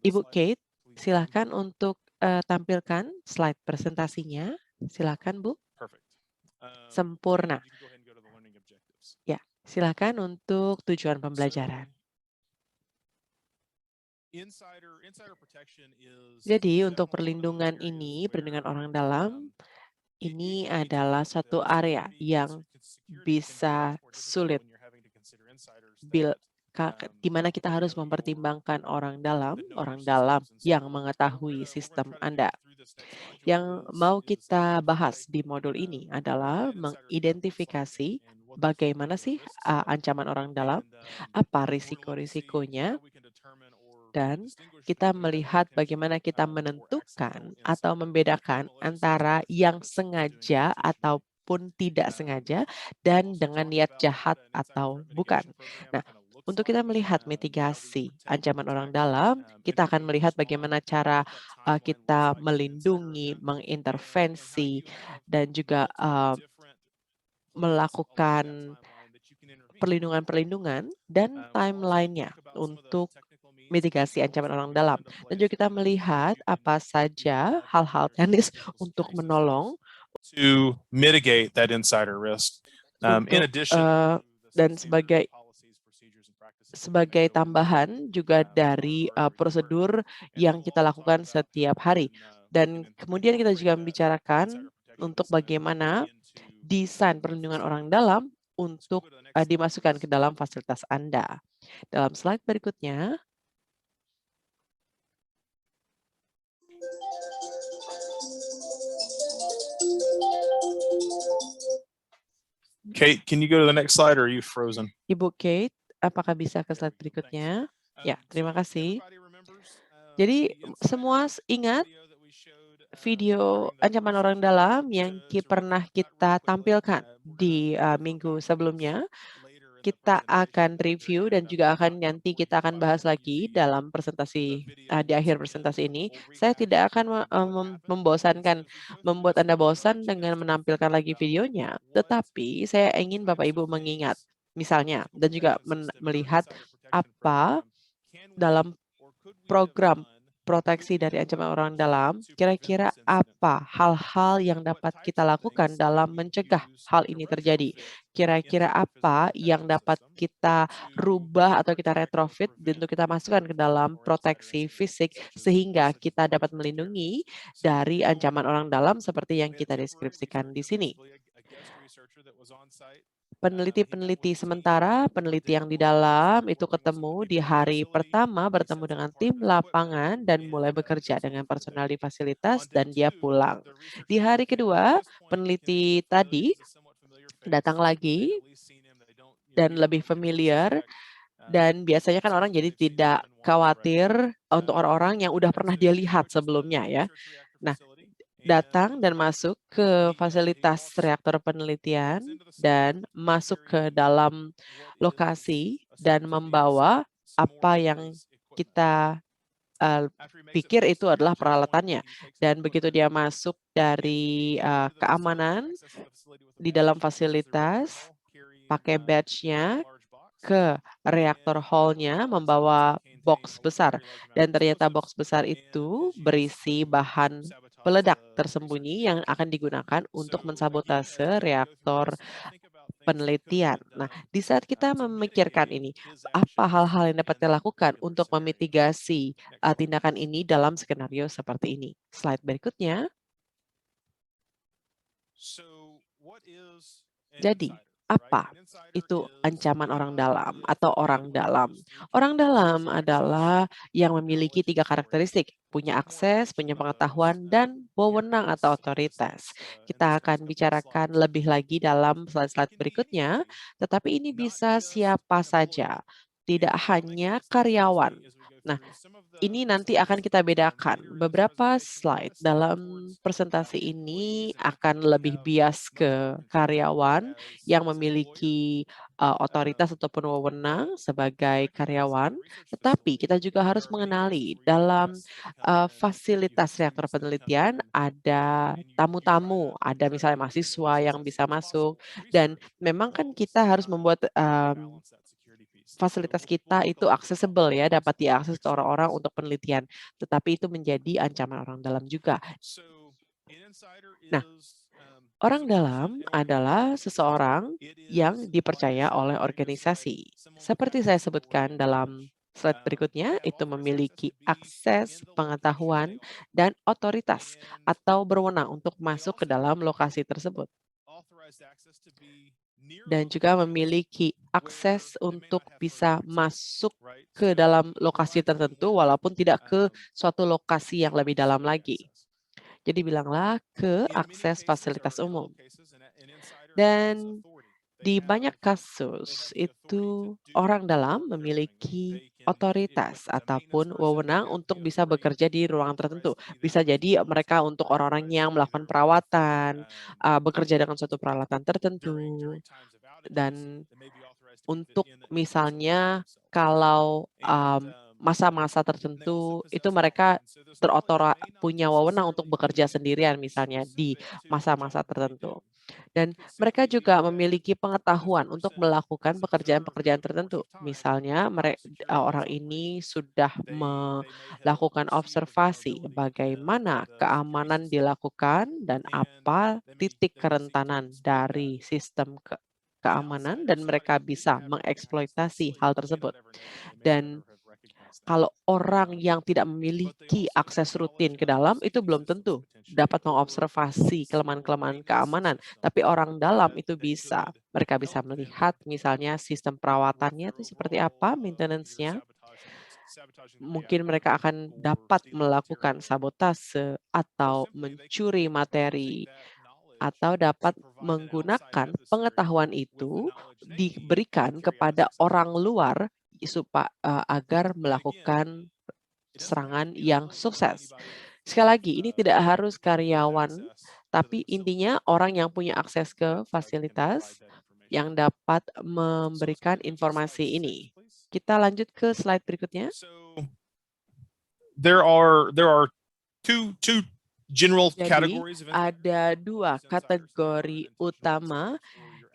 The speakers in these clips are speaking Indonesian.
Ibu Kate, silakan untuk tampilkan slide presentasinya. Silakan Bu. Sempurna. Ya, silakan untuk tujuan pembelajaran. Jadi untuk perlindungan ini, perlindungan orang dalam, ini adalah satu area yang bisa sulit di mana kita harus mempertimbangkan orang dalam yang mengetahui sistem Anda. Yang mau kita bahas di modul ini adalah mengidentifikasi bagaimana sih ancaman orang dalam, apa risiko-risikonya, dan kita melihat bagaimana kita menentukan atau membedakan antara yang sengaja ataupun tidak sengaja dan dengan niat jahat atau bukan. Nah, untuk kita melihat mitigasi ancaman orang dalam, kita akan melihat bagaimana cara kita melindungi, mengintervensi, dan juga melakukan perlindungan-perlindungan dan timeline-nya untuk mitigasi ancaman orang dalam. Dan juga kita melihat apa saja hal-hal teknis untuk menolong to mitigate that insider risk. In untuk addition, dan sebagai tambahan juga dari prosedur yang kita lakukan setiap hari. Dan kemudian kita juga membicarakan untuk bagaimana desain perlindungan orang dalam untuk dimasukkan ke dalam fasilitas Anda. Dalam slide berikutnya, Kate, can you go to the next slide or are you frozen? Ibu Kate, apakah bisa ke slide berikutnya? Ya, terima kasih. Jadi semua ingat video ancaman orang dalam yang pernah kita tampilkan di minggu sebelumnya. Kita akan review dan juga nanti kita akan bahas lagi dalam presentasi di akhir presentasi ini. Saya tidak akan membosankan, membuat Anda bosan dengan menampilkan lagi videonya, tetapi saya ingin Bapak Ibu mengingat misalnya dan juga melihat apa dalam program proteksi dari ancaman orang dalam, kira-kira apa hal-hal yang dapat kita lakukan dalam mencegah hal ini terjadi? Kira-kira apa yang dapat kita rubah atau kita retrofit untuk kita masukkan ke dalam proteksi fisik sehingga kita dapat melindungi dari ancaman orang dalam seperti yang kita deskripsikan di sini. Peneliti-peneliti sementara, peneliti yang di dalam itu ketemu di hari pertama bertemu dengan tim lapangan dan mulai bekerja dengan personal di fasilitas dan dia pulang. Di hari kedua, peneliti tadi datang lagi dan lebih familiar dan biasanya kan orang jadi tidak khawatir untuk orang-orang yang udah pernah dia lihat sebelumnya ya. Nah, datang dan masuk ke fasilitas reaktor penelitian dan masuk ke dalam lokasi dan membawa apa yang kita pikir itu adalah peralatannya. Dan begitu dia masuk dari keamanan di dalam fasilitas, pakai badge-nya ke reaktor hall-nya membawa box besar. Dan ternyata box besar itu berisi bahan peledak tersembunyi yang akan digunakan untuk mensabotase reaktor penelitian. Nah, di saat kita memikirkan ini, apa hal-hal yang dapat dilakukan untuk memitigasi tindakan ini dalam skenario seperti ini? Slide berikutnya. Jadi, apa itu ancaman orang dalam atau orang dalam? Orang dalam adalah yang memiliki 3 karakteristik, punya akses, punya pengetahuan, dan wewenang atau otoritas. Kita akan bicarakan lebih lagi dalam slide-slide berikutnya, tetapi ini bisa siapa saja, tidak hanya karyawan. Nah, ini nanti akan kita bedakan. Beberapa slide dalam presentasi ini akan lebih bias ke karyawan yang memiliki otoritas ataupun wewenang sebagai karyawan, tetapi kita juga harus mengenali dalam fasilitas reaktor penelitian ada tamu-tamu, ada misalnya mahasiswa yang bisa masuk, dan memang kan kita harus membuat fasilitas kita itu accessible ya, dapat diakses oleh orang-orang untuk penelitian, tetapi itu menjadi ancaman orang dalam juga. Nah, orang dalam adalah seseorang yang dipercaya oleh organisasi. Seperti saya sebutkan dalam slide berikutnya, itu memiliki akses, pengetahuan, dan otoritas atau berwenang untuk masuk ke dalam lokasi tersebut. Dan juga memiliki akses untuk bisa masuk ke dalam lokasi tertentu walaupun tidak ke suatu lokasi yang lebih dalam lagi. Jadi bilanglah ke akses fasilitas umum. Dan di banyak kasus itu orang dalam memiliki otoritas ataupun wewenang untuk bisa bekerja di ruangan tertentu. Bisa jadi mereka untuk orang-orang yang melakukan perawatan, bekerja dengan suatu peralatan tertentu, dan untuk misalnya kalau, masa-masa tertentu itu mereka punya wewenang untuk bekerja sendirian misalnya di masa-masa tertentu. Dan mereka juga memiliki pengetahuan untuk melakukan pekerjaan-pekerjaan tertentu. Misalnya orang ini sudah melakukan observasi bagaimana keamanan dilakukan dan apa titik kerentanan dari sistem keamanan dan mereka bisa mengeksploitasi hal tersebut. Dan kalau orang yang tidak memiliki akses rutin ke dalam itu belum tentu dapat mengobservasi kelemahan-kelemahan keamanan, tapi orang dalam itu bisa. Mereka bisa melihat misalnya sistem perawatannya itu seperti apa, maintenance-nya. Mungkin mereka akan dapat melakukan sabotase atau mencuri materi atau dapat menggunakan pengetahuan itu diberikan kepada orang luar agar melakukan serangan yang sukses. Sekali lagi, ini tidak harus karyawan, tapi intinya orang yang punya akses ke fasilitas yang dapat memberikan informasi ini. Kita lanjut ke slide berikutnya. There are two general Jadi, categories of ada dua kategori utama,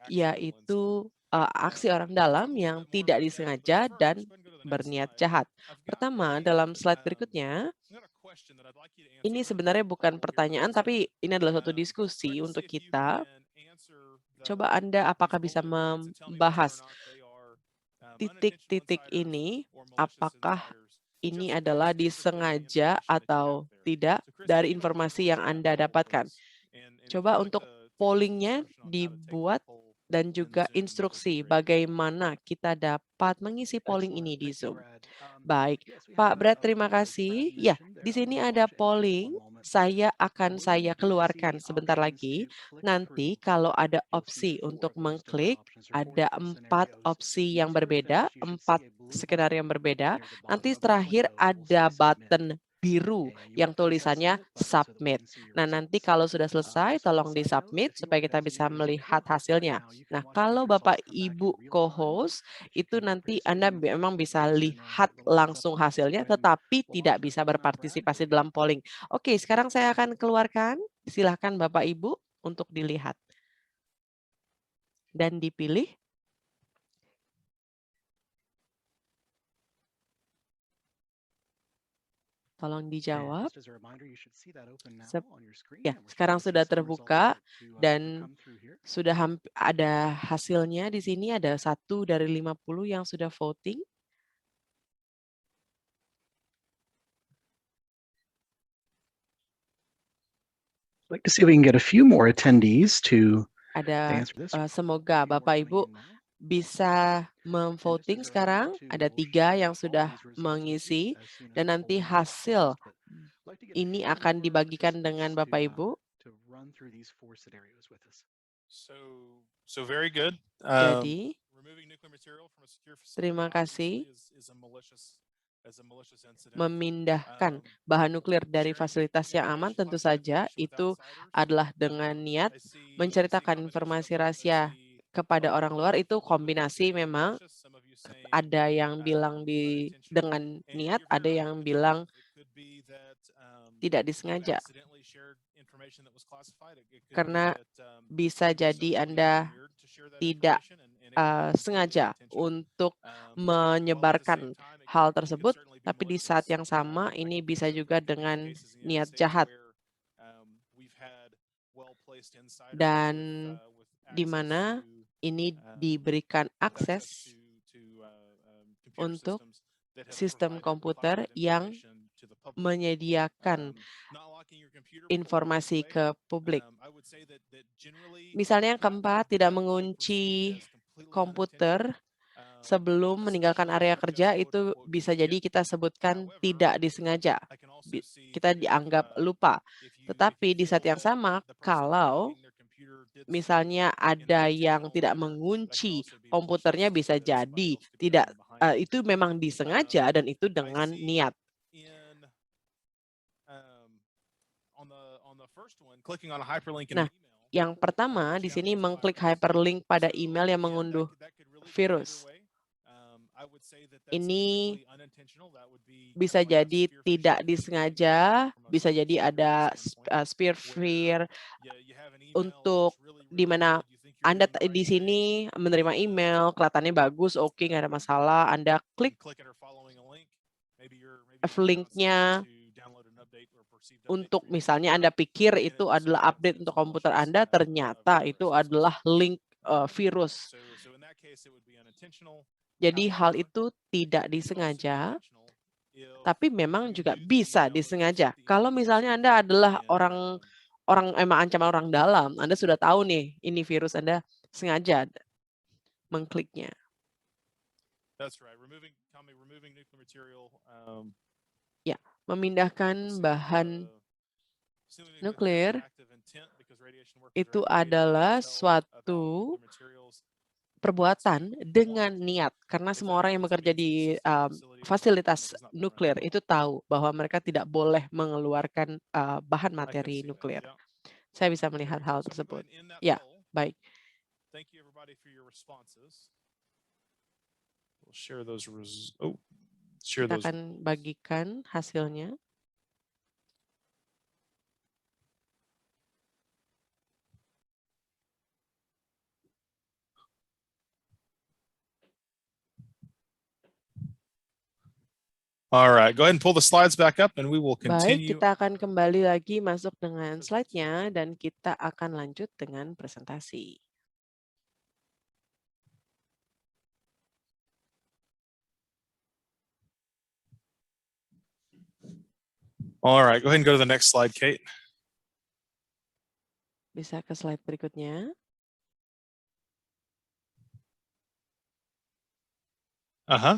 yaitu aksi orang dalam yang tidak disengaja dan berniat jahat. Pertama, dalam slide berikutnya, ini sebenarnya bukan pertanyaan, tapi ini adalah suatu diskusi untuk kita. Coba Anda apakah bisa membahas titik-titik ini, apakah ini adalah disengaja atau tidak dari informasi yang Anda dapatkan. Coba untuk pollingnya dibuat dan juga instruksi bagaimana kita dapat mengisi polling ini di Zoom. Baik, Pak Brad, terima kasih. Ya, di sini ada polling. Saya keluarkan sebentar lagi. Nanti kalau ada opsi untuk mengklik, ada 4 opsi yang berbeda, 4 skenario yang berbeda. Nanti terakhir ada button biru yang tulisannya submit. Nah, nanti kalau sudah selesai tolong di-submit supaya kita bisa melihat hasilnya. Nah, kalau Bapak Ibu co-host itu nanti Anda memang bisa lihat langsung hasilnya tetapi tidak bisa berpartisipasi dalam polling. Oke, sekarang saya akan keluarkan. Silakan Bapak Ibu untuk dilihat dan dipilih. Tolong dijawab. Ya, sekarang sudah terbuka dan sudah ada hasilnya di sini, ada 1 dari 50 yang sudah voting. I'd like to see if we can get a few more attendees to answer this. Semoga Bapak Ibu bisa memvoting sekarang. Ada 3 yang sudah mengisi dan nanti hasil ini akan dibagikan dengan Bapak Ibu. So very good. Jadi, terima kasih. Memindahkan bahan nuklir dari fasilitas yang aman tentu saja itu adalah dengan niat menceritakan informasi rahasia kepada orang luar, itu kombinasi memang. Ada yang bilang dengan niat, ada yang bilang tidak disengaja. Karena bisa jadi Anda tidak sengaja untuk menyebarkan hal tersebut, tapi di saat yang sama ini bisa juga dengan niat jahat. Dan di mana ini diberikan akses untuk sistem komputer yang menyediakan informasi ke publik. Misalnya yang keempat, tidak mengunci komputer sebelum meninggalkan area kerja, itu bisa jadi kita sebutkan tidak disengaja. Kita dianggap lupa. Tetapi di saat yang sama, kalau misalnya ada yang tidak mengunci komputernya, bisa jadi tidak, itu memang disengaja dan itu dengan niat. Nah, yang pertama di sini mengklik hyperlink pada email yang mengunduh virus. Ini bisa jadi tidak disengaja, bisa jadi ada spear fear untuk di mana Anda di sini menerima email, kelihatannya bagus, oke, nggak ada masalah. Anda klik link-nya untuk misalnya Anda pikir itu adalah update untuk komputer Anda, ternyata itu adalah link virus. Jadi hal itu tidak disengaja, tapi memang juga bisa disengaja. Kalau misalnya Anda adalah orang emang ancaman orang dalam, Anda sudah tahu nih ini virus, Anda sengaja mengkliknya. Ya, memindahkan bahan nuklir itu adalah suatu perbuatan dengan niat, karena semua orang yang bekerja di fasilitas nuklir itu tahu bahwa mereka tidak boleh mengeluarkan bahan materi nuklir. Saya bisa melihat hal tersebut. Ya, baik. Kita akan bagikan hasilnya. All right, go ahead and pull the slides back up and we will Baik, continue. kita akan kembali lagi masuk dengan slide-nya dan kita akan lanjut dengan presentasi. All right, go ahead and go to the next slide, Kate. Bisa ke slide berikutnya. Uh-huh.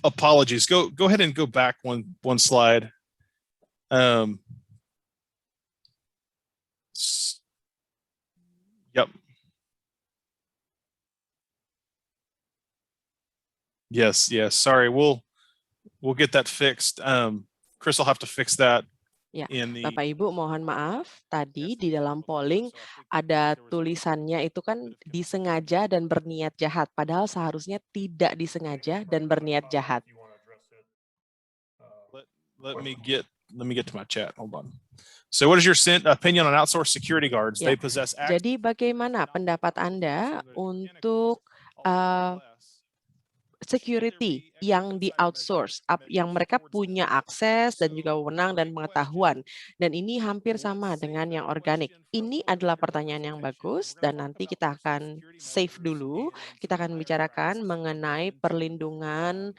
Apologies. Go ahead and go back one slide. Yep. Yes. Sorry, we'll get that fixed. Chris will have to fix that. Ya, Bapak Ibu mohon maaf, tadi di dalam polling ada tulisannya itu kan disengaja dan berniat jahat, padahal seharusnya tidak disengaja dan berniat jahat. Let me get to my chat. Hold on. So what is your opinion on outsourced security guards? Ya, They possess jadi bagaimana pendapat Anda untuk security yang di-outsource, yang mereka punya akses dan juga wewenang dan pengetahuan. Dan ini hampir sama dengan yang organik. Ini adalah pertanyaan yang bagus dan nanti kita akan save dulu. Kita akan bicarakan mengenai perlindungan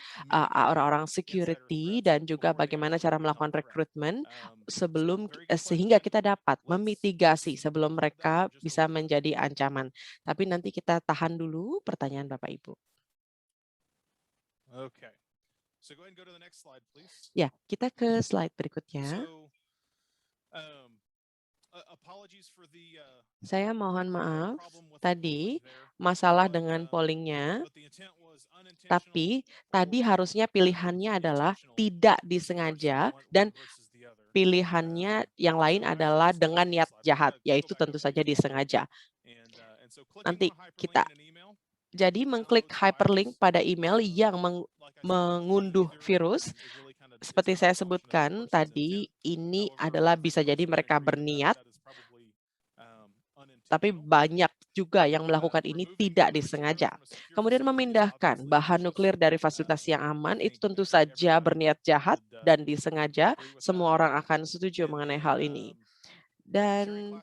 orang-orang security dan juga bagaimana cara melakukan rekrutmen sehingga kita dapat memitigasi sebelum mereka bisa menjadi ancaman. Tapi nanti kita tahan dulu pertanyaan Bapak Ibu. Okay. So go ahead and go to the next slide, please. Ya, kita ke slide berikutnya. Saya mohon maaf, tadi masalah dengan pollingnya, tapi tadi harusnya pilihannya adalah tidak disengaja dan pilihannya yang lain adalah dengan niat jahat, yaitu tentu saja disengaja. Nanti kita jadi mengklik hyperlink pada email yang mengunduh virus seperti saya sebutkan tadi, ini adalah bisa jadi mereka berniat, tapi banyak juga yang melakukan ini tidak disengaja. Kemudian memindahkan bahan nuklir dari fasilitas yang aman itu tentu saja berniat jahat dan disengaja. Semua orang akan setuju mengenai hal ini. Dan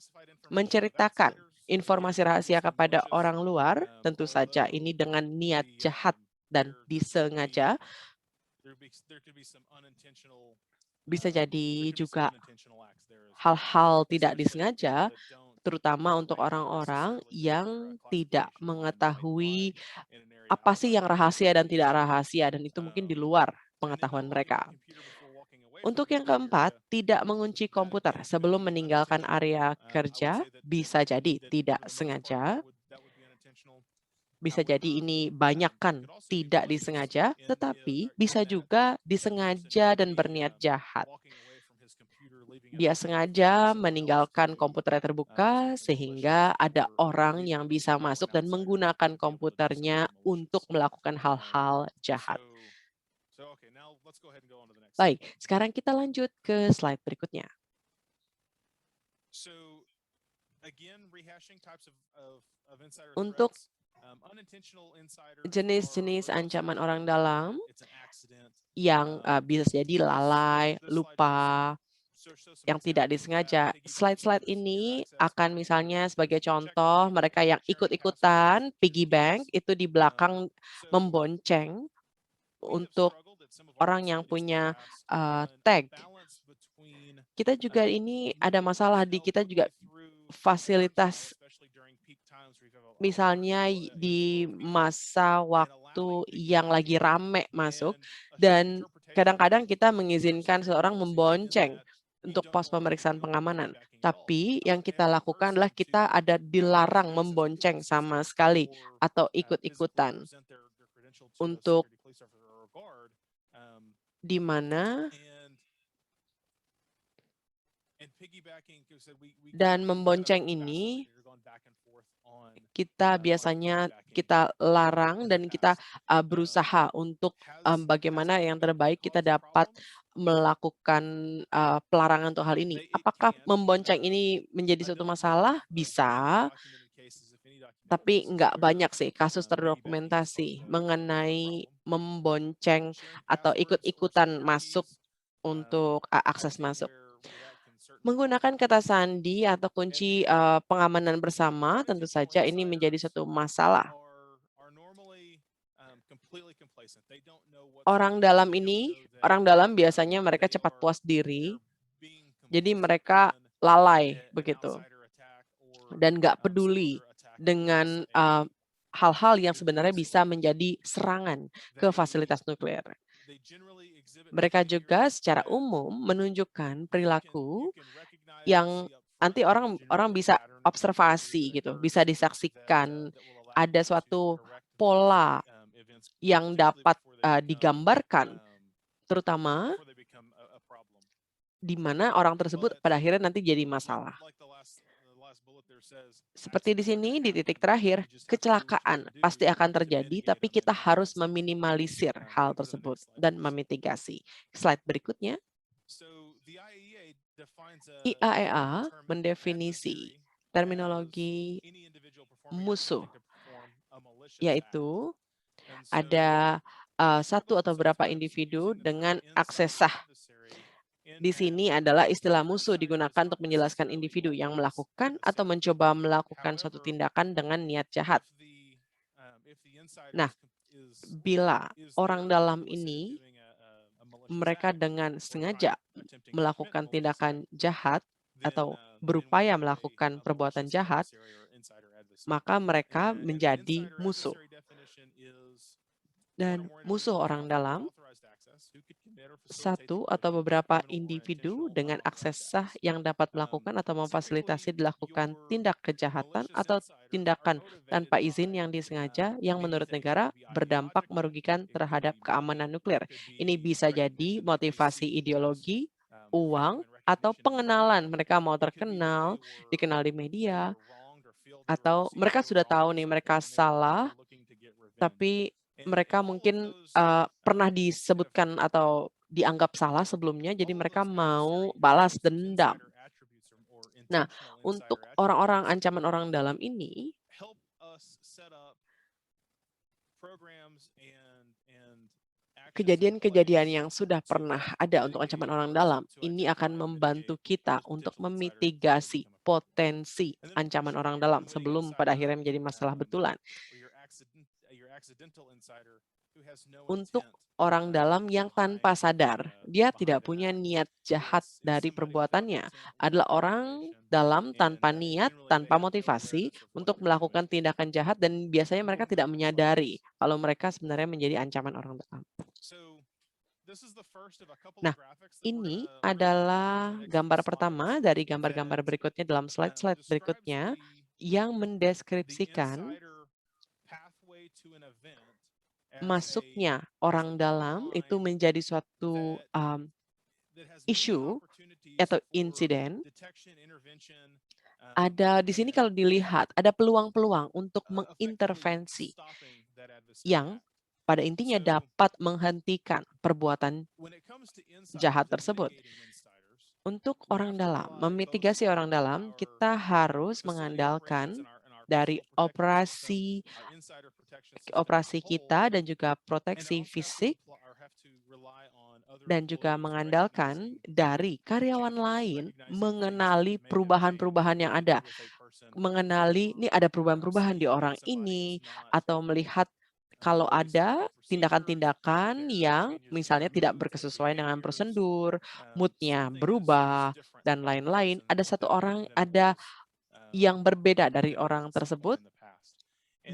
menceritakan informasi rahasia kepada orang luar, tentu saja ini dengan niat jahat dan disengaja. Bisa jadi juga hal-hal tidak disengaja, terutama untuk orang-orang yang tidak mengetahui apa sih yang rahasia dan tidak rahasia, dan itu mungkin di luar pengetahuan mereka. Untuk yang keempat, tidak mengunci komputer sebelum meninggalkan area kerja, bisa jadi tidak sengaja, bisa jadi ini banyakkan tidak disengaja, tetapi bisa juga disengaja dan berniat jahat. Dia sengaja meninggalkan komputernya terbuka sehingga ada orang yang bisa masuk dan menggunakan komputernya untuk melakukan hal-hal jahat. Baik, sekarang kita lanjut ke slide berikutnya. Untuk jenis-jenis ancaman orang dalam yang bisa jadi lalai, lupa, yang tidak disengaja. Slide-slide ini akan misalnya sebagai contoh mereka yang ikut-ikutan piggy bank itu di belakang membonceng untuk orang yang punya tag. Kita juga ini ada masalah di kita juga fasilitas misalnya di masa waktu yang lagi rame masuk dan kadang-kadang kita mengizinkan seorang membonceng untuk pos pemeriksaan pengamanan. Tapi yang kita lakukan adalah kita ada dilarang membonceng sama sekali atau ikut-ikutan untuk di mana dan membonceng ini kita biasanya kita larang dan kita berusaha untuk bagaimana yang terbaik kita dapat melakukan pelarangan untuk hal ini. Apakah membonceng ini menjadi suatu masalah? Bisa, tapi nggak banyak sih kasus terdokumentasi mengenai membonceng atau ikut-ikutan masuk untuk akses masuk. Menggunakan kata sandi atau kunci pengamanan bersama tentu saja ini menjadi satu masalah. Orang dalam biasanya mereka cepat puas diri, jadi mereka lalai begitu dan nggak peduli dengan hal-hal yang sebenarnya bisa menjadi serangan ke fasilitas nuklir. Mereka juga secara umum menunjukkan perilaku yang nanti orang bisa observasi gitu, bisa disaksikan ada suatu pola yang dapat digambarkan, terutama di mana orang tersebut pada akhirnya nanti jadi masalah. Seperti di sini di titik terakhir, kecelakaan pasti akan terjadi, tapi kita harus meminimalisir hal tersebut dan memitigasi. Slide berikutnya. IAEA mendefinisi terminologi musuh, yaitu ada satu atau beberapa individu dengan akses sah. Di sini adalah istilah musuh digunakan untuk menjelaskan individu yang melakukan atau mencoba melakukan suatu tindakan dengan niat jahat. Nah, bila orang dalam ini mereka dengan sengaja melakukan tindakan jahat atau berupaya melakukan perbuatan jahat, maka mereka menjadi musuh. Dan musuh orang dalam satu atau beberapa individu dengan akses sah yang dapat melakukan atau memfasilitasi dilakukan tindak kejahatan atau tindakan tanpa izin yang disengaja yang menurut negara berdampak merugikan terhadap keamanan nuklir. Ini bisa jadi motivasi ideologi, uang, atau pengenalan. Mereka mau terkenal, dikenal di media, atau mereka sudah tahu nih mereka salah, tapi mereka mungkin pernah disebutkan atau dianggap salah sebelumnya, jadi mereka mau balas dendam. Nah, untuk orang-orang ancaman orang dalam ini, kejadian-kejadian yang sudah pernah ada untuk ancaman orang dalam, ini akan membantu kita untuk memitigasi potensi ancaman orang dalam sebelum pada akhirnya menjadi masalah betulan. Untuk orang dalam yang tanpa sadar, dia tidak punya niat jahat dari perbuatannya, adalah orang dalam tanpa niat, tanpa motivasi untuk melakukan tindakan jahat, dan biasanya mereka tidak menyadari kalau mereka sebenarnya menjadi ancaman orang dalam. Nah, ini adalah gambar pertama dari gambar-gambar berikutnya dalam slide-slide berikutnya yang mendeskripsikan masuknya orang dalam itu menjadi suatu isu atau insiden. Ada di sini kalau dilihat ada peluang-peluang untuk mengintervensi yang pada intinya dapat menghentikan perbuatan jahat tersebut. Untuk orang dalam, memitigasi orang dalam, kita harus mengandalkan dari operasi kita dan juga proteksi fisik, dan juga mengandalkan dari karyawan lain mengenali perubahan-perubahan yang ada. Mengenali ini ada perubahan-perubahan di orang ini, atau melihat kalau ada tindakan-tindakan yang misalnya tidak berkesesuaian dengan prosedur, mood-nya berubah, dan lain-lain. Ada satu orang, ada yang berbeda dari orang tersebut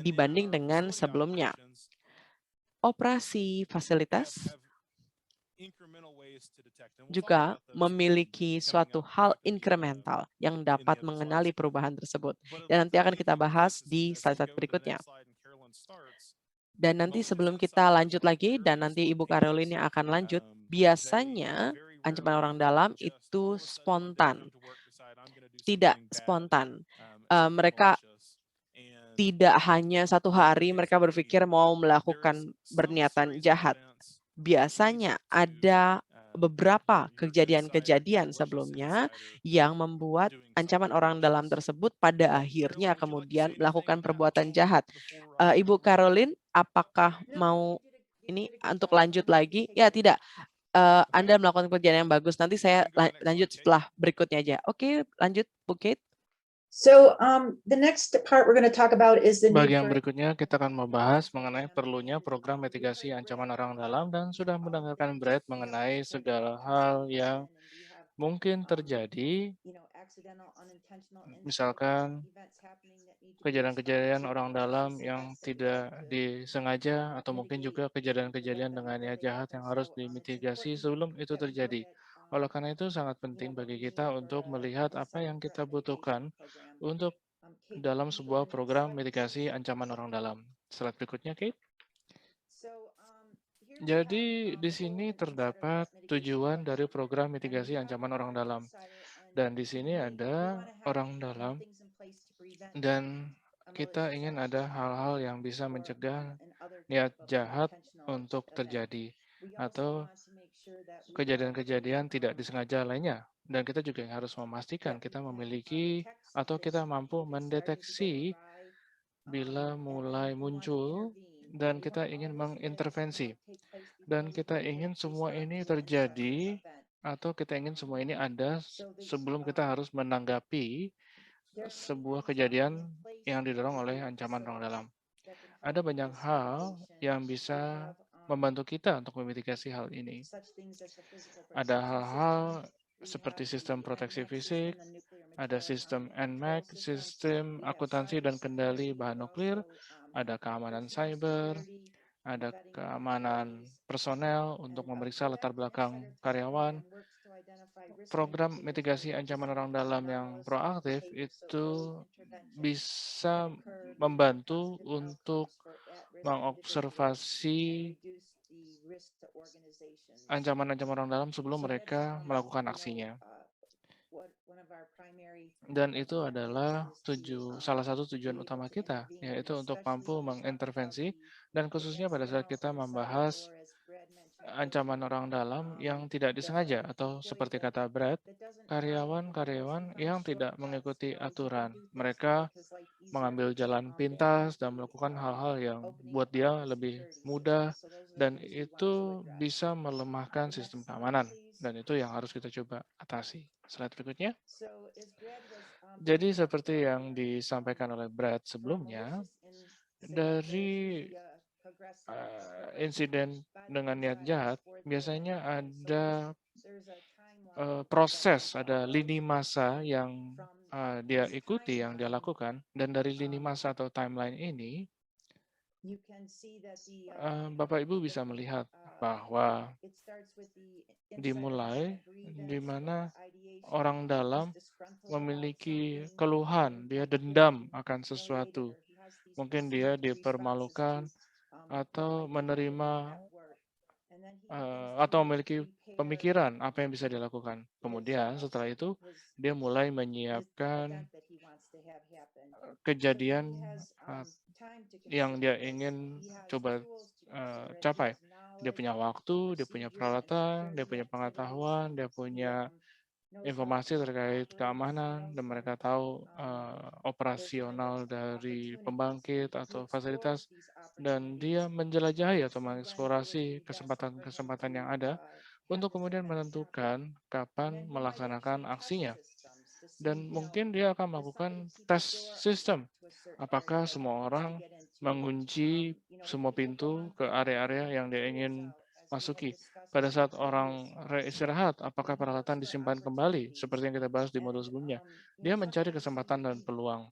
dibanding dengan sebelumnya. Operasi fasilitas juga memiliki suatu hal incremental yang dapat mengenali perubahan tersebut. Dan nanti akan kita bahas di slide-slide berikutnya. Dan nanti sebelum kita lanjut lagi, dan nanti Ibu Caroline yang akan lanjut, biasanya ancaman orang dalam itu spontan. Tidak spontan. Mereka tidak hanya satu hari mereka berpikir mau melakukan berniatan jahat. Biasanya ada beberapa kejadian-kejadian sebelumnya yang membuat ancaman orang dalam tersebut pada akhirnya kemudian melakukan perbuatan jahat. Ibu Caroline, apakah mau ini untuk lanjut lagi? Ya, tidak. Anda melakukan pekerjaan yang bagus. Nanti saya lanjut setelah berikutnya aja. Oke, lanjut Bu Kate. So the next part we're going to talk about is the need Bagian for berikutnya kita akan membahas mengenai perlunya program mitigasi ancaman orang dalam, dan sudah mendengarkan Brad mengenai segala hal yang mungkin terjadi, misalkan kejadian-kejadian orang dalam yang tidak disengaja, atau mungkin juga kejadian-kejadian dengan niat jahat yang harus dimitigasi sebelum itu terjadi. Oleh karena itu sangat penting bagi kita untuk melihat apa yang kita butuhkan untuk dalam sebuah program mitigasi ancaman orang dalam. Slide berikutnya, Kate. Jadi di sini terdapat tujuan dari program mitigasi ancaman orang dalam. Dan di sini ada orang dalam, dan kita ingin ada hal-hal yang bisa mencegah niat jahat untuk terjadi, atau kejadian-kejadian tidak disengaja lainnya. Dan kita juga harus memastikan kita memiliki atau kita mampu mendeteksi bila mulai muncul, dan kita ingin mengintervensi. Dan kita ingin semua ini terjadi, atau kita ingin semua ini ada sebelum kita harus menanggapi sebuah kejadian yang didorong oleh ancaman orang dalam. Ada banyak hal yang bisa membantu kita untuk memitigasi hal ini. Ada hal-hal seperti sistem proteksi fisik, ada sistem NMAC, sistem akuntansi dan kendali bahan nuklir, ada keamanan cyber, ada keamanan personel untuk memeriksa latar belakang karyawan. Program mitigasi ancaman orang dalam yang proaktif itu bisa membantu untuk mengobservasi ancaman-ancaman orang dalam sebelum mereka melakukan aksinya. Dan itu adalah salah satu tujuan utama kita, yaitu untuk mampu mengintervensi, dan khususnya pada saat kita membahas ancaman orang dalam yang tidak disengaja atau seperti kata Brad, karyawan-karyawan yang tidak mengikuti aturan. Mereka mengambil jalan pintas dan melakukan hal-hal yang buat dia lebih mudah, dan itu bisa melemahkan sistem keamanan. Dan itu yang harus kita coba atasi. Slide berikutnya. Jadi seperti yang disampaikan oleh Brad sebelumnya, dari insiden dengan niat jahat, biasanya ada proses, ada lini masa yang dia ikuti, yang dia lakukan, dan dari lini masa atau timeline ini, Bapak Ibu bisa melihat bahwa dimulai di mana orang dalam memiliki keluhan, dia dendam akan sesuatu. Mungkin dia dipermalukan atau menerima atau memiliki pemikiran apa yang bisa dilakukan. Kemudian setelah itu dia mulai menyiapkan kejadian yang dia ingin coba capai. Dia punya waktu, dia punya peralatan, dia punya pengetahuan, dia punya informasi terkait keamanan, dan mereka tahu operasional dari pembangkit atau fasilitas, dan dia menjelajahi atau mengeksplorasi kesempatan-kesempatan yang ada untuk kemudian menentukan kapan melaksanakan aksinya. Dan mungkin dia akan melakukan tes sistem. Apakah semua orang mengunci semua pintu ke area-area yang dia ingin masuki. Pada saat orang istirahat, apakah peralatan disimpan kembali, seperti yang kita bahas di modul sebelumnya. Dia mencari kesempatan dan peluang.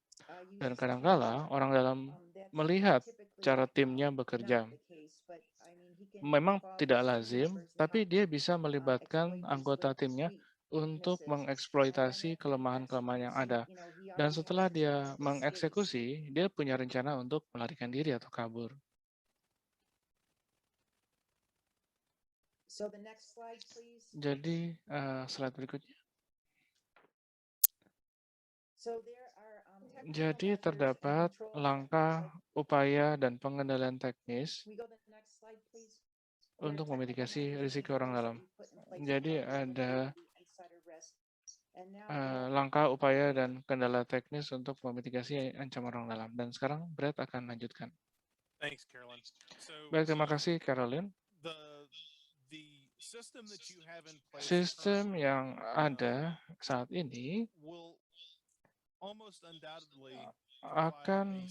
Dan kadangkala orang dalam melihat cara timnya bekerja. Memang tidak lazim, tapi dia bisa melibatkan anggota timnya untuk mengeksploitasi kelemahan-kelemahan yang ada. Dan setelah dia mengeksekusi, dia punya rencana untuk melarikan diri atau kabur. Jadi, slide berikutnya. Jadi, terdapat langkah, upaya, dan pengendalian teknis untuk memitigasi risiko orang dalam. Jadi, ada langkah, upaya, dan kendala teknis untuk memitigasi ancaman orang dalam. Dan sekarang Brad akan lanjutkan. Thanks, Carolyn. Baik, terima kasih, Carolyn. The system that you have in place Sistem yang ada saat ini will almost undoubtedly akan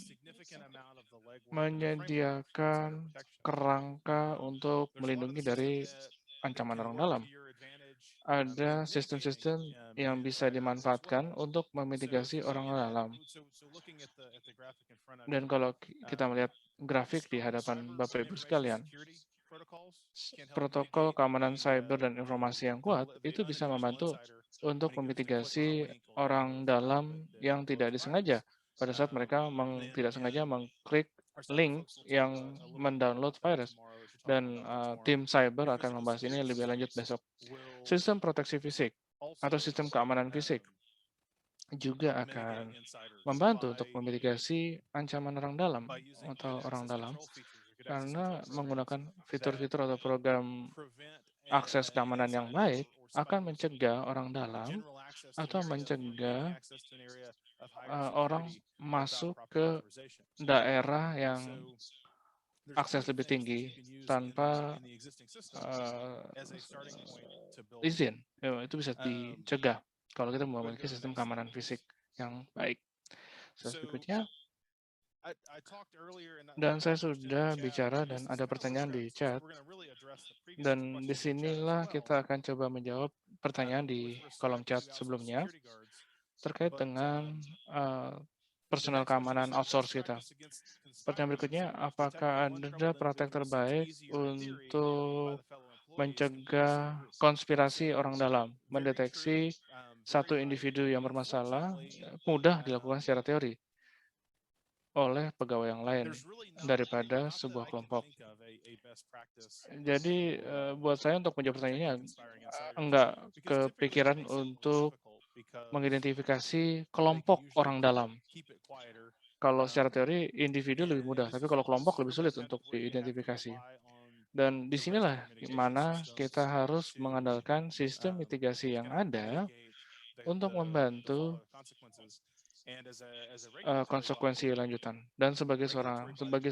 menyediakan kerangka untuk melindungi dari ancaman orang dalam. Ada sistem-sistem yang bisa dimanfaatkan untuk memitigasi orang dalam. Dan kalau kita melihat grafik di hadapan Bapak Ibu sekalian, protokol keamanan cyber dan informasi yang kuat itu bisa membantu untuk memitigasi orang dalam yang tidak disengaja pada saat mereka tidak sengaja mengklik link yang mendownload virus. Dan tim cyber akan membahas ini lebih lanjut besok. Sistem proteksi fisik atau sistem keamanan fisik juga akan membantu untuk memitigasi ancaman orang dalam atau orang dalam karena menggunakan fitur-fitur atau program akses keamanan yang baik akan mencegah orang dalam atau mencegah orang masuk ke daerah yang akses lebih tinggi tanpa izin. Itu bisa dicegah kalau kita memiliki sistem keamanan fisik yang baik. Berikutnya. Dan saya sudah bicara dan ada pertanyaan di chat. Dan disinilah kita akan coba menjawab pertanyaan di kolom chat sebelumnya terkait dengan personel keamanan outsource kita. Pertanyaan berikutnya, apakah ada praktek terbaik untuk mencegah konspirasi orang dalam, mendeteksi satu individu yang bermasalah mudah dilakukan secara teori oleh pegawai yang lain daripada sebuah kelompok. Jadi buat saya untuk menjawab pertanyaannya enggak kepikiran untuk mengidentifikasi kelompok orang dalam. Kalau secara teori individu lebih mudah, tapi kalau kelompok lebih sulit untuk diidentifikasi. Dan disinilah di mana kita harus mengandalkan sistem mitigasi yang ada untuk membantu konsekuensi lanjutan. Dan sebagai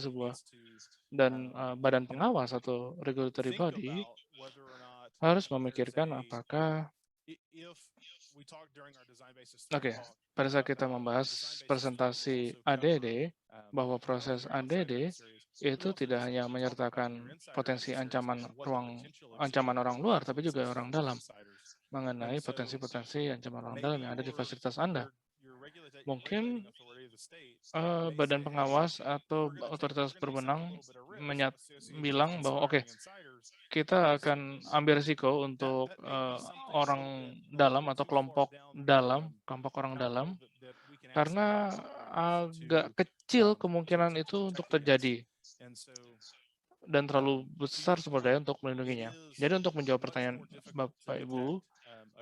sebuah badan pengawas atau regulatory body harus memikirkan apakah pada saat kita membahas presentasi ADD, bahwa proses ADD itu tidak hanya menyertakan potensi ancaman orang luar, tapi juga orang dalam, mengenai potensi-potensi ancaman orang dalam yang ada di fasilitas Anda. Mungkin badan pengawas atau otoritas berwenang bilang bahwa oke, kita akan ambil risiko untuk orang dalam atau kelompok orang dalam, karena agak kecil kemungkinan itu untuk terjadi dan terlalu besar sumber daya untuk melindunginya. Jadi untuk menjawab pertanyaan Bapak Ibu,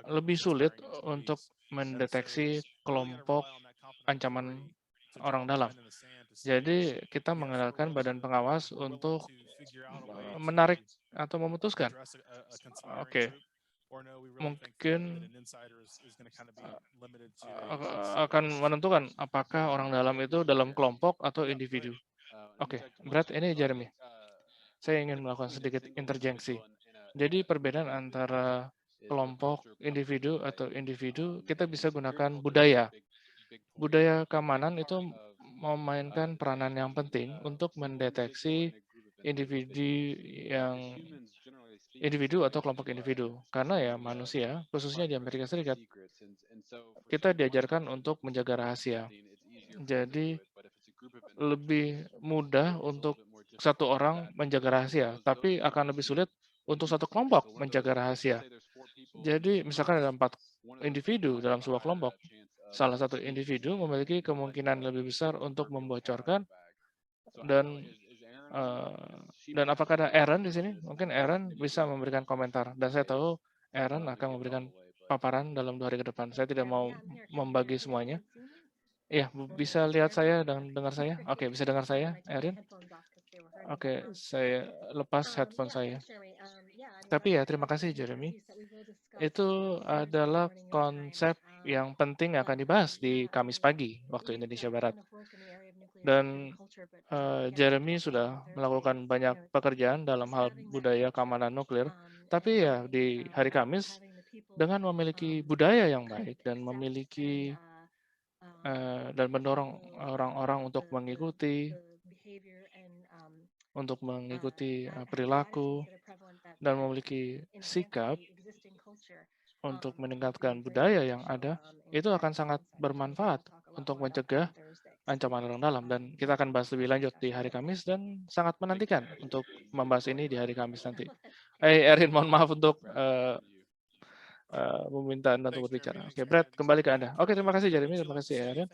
lebih sulit untuk mendeteksi kelompok ancaman orang dalam. Jadi kita mengandalkan badan pengawas untuk menarik atau memutuskan. Oke, mungkin akan menentukan apakah orang dalam itu dalam kelompok atau individu. Oke, Brad, ini Jeremy. Saya ingin melakukan sedikit interjengsi. Jadi perbedaan antara kelompok, individu, atau individu, kita bisa gunakan budaya. Budaya keamanan itu memainkan peranan yang penting untuk mendeteksi individu atau kelompok individu. Karena ya manusia, khususnya di Amerika Serikat, kita diajarkan untuk menjaga rahasia. Jadi lebih mudah untuk satu orang menjaga rahasia, tapi akan lebih sulit untuk satu kelompok menjaga rahasia. Jadi misalkan ada 4 individu dalam sebuah kelompok, salah satu individu memiliki kemungkinan lebih besar untuk membocorkan dan apakah ada Aaron di sini? Mungkin Aaron bisa memberikan komentar, dan saya tahu Aaron akan memberikan paparan dalam 2 hari ke depan. Saya tidak mau membagi semuanya. Iya, bisa lihat saya dan dengar saya? Oke, bisa dengar saya, Erin? Oke, saya lepas headphone saya. Tapi ya, terima kasih, Jeremy. Itu adalah konsep yang penting yang akan dibahas di Kamis pagi, waktu Indonesia Barat. Dan Jeremy sudah melakukan banyak pekerjaan dalam hal budaya keamanan nuklir. Tapi ya, di hari Kamis, dengan memiliki budaya yang baik dan memiliki dan mendorong orang-orang untuk mengikuti perilaku dan memiliki sikap untuk meningkatkan budaya yang ada, itu akan sangat bermanfaat untuk mencegah ancaman orang dalam. Dan kita akan bahas lebih lanjut di hari Kamis dan sangat menantikan untuk membahas ini di hari Kamis nanti. Erin, mohon maaf untuk meminta Anda untuk berbicara. Oke, Brad, kembali ke Anda. Oke, terima kasih Jeremy, terima kasih Erin.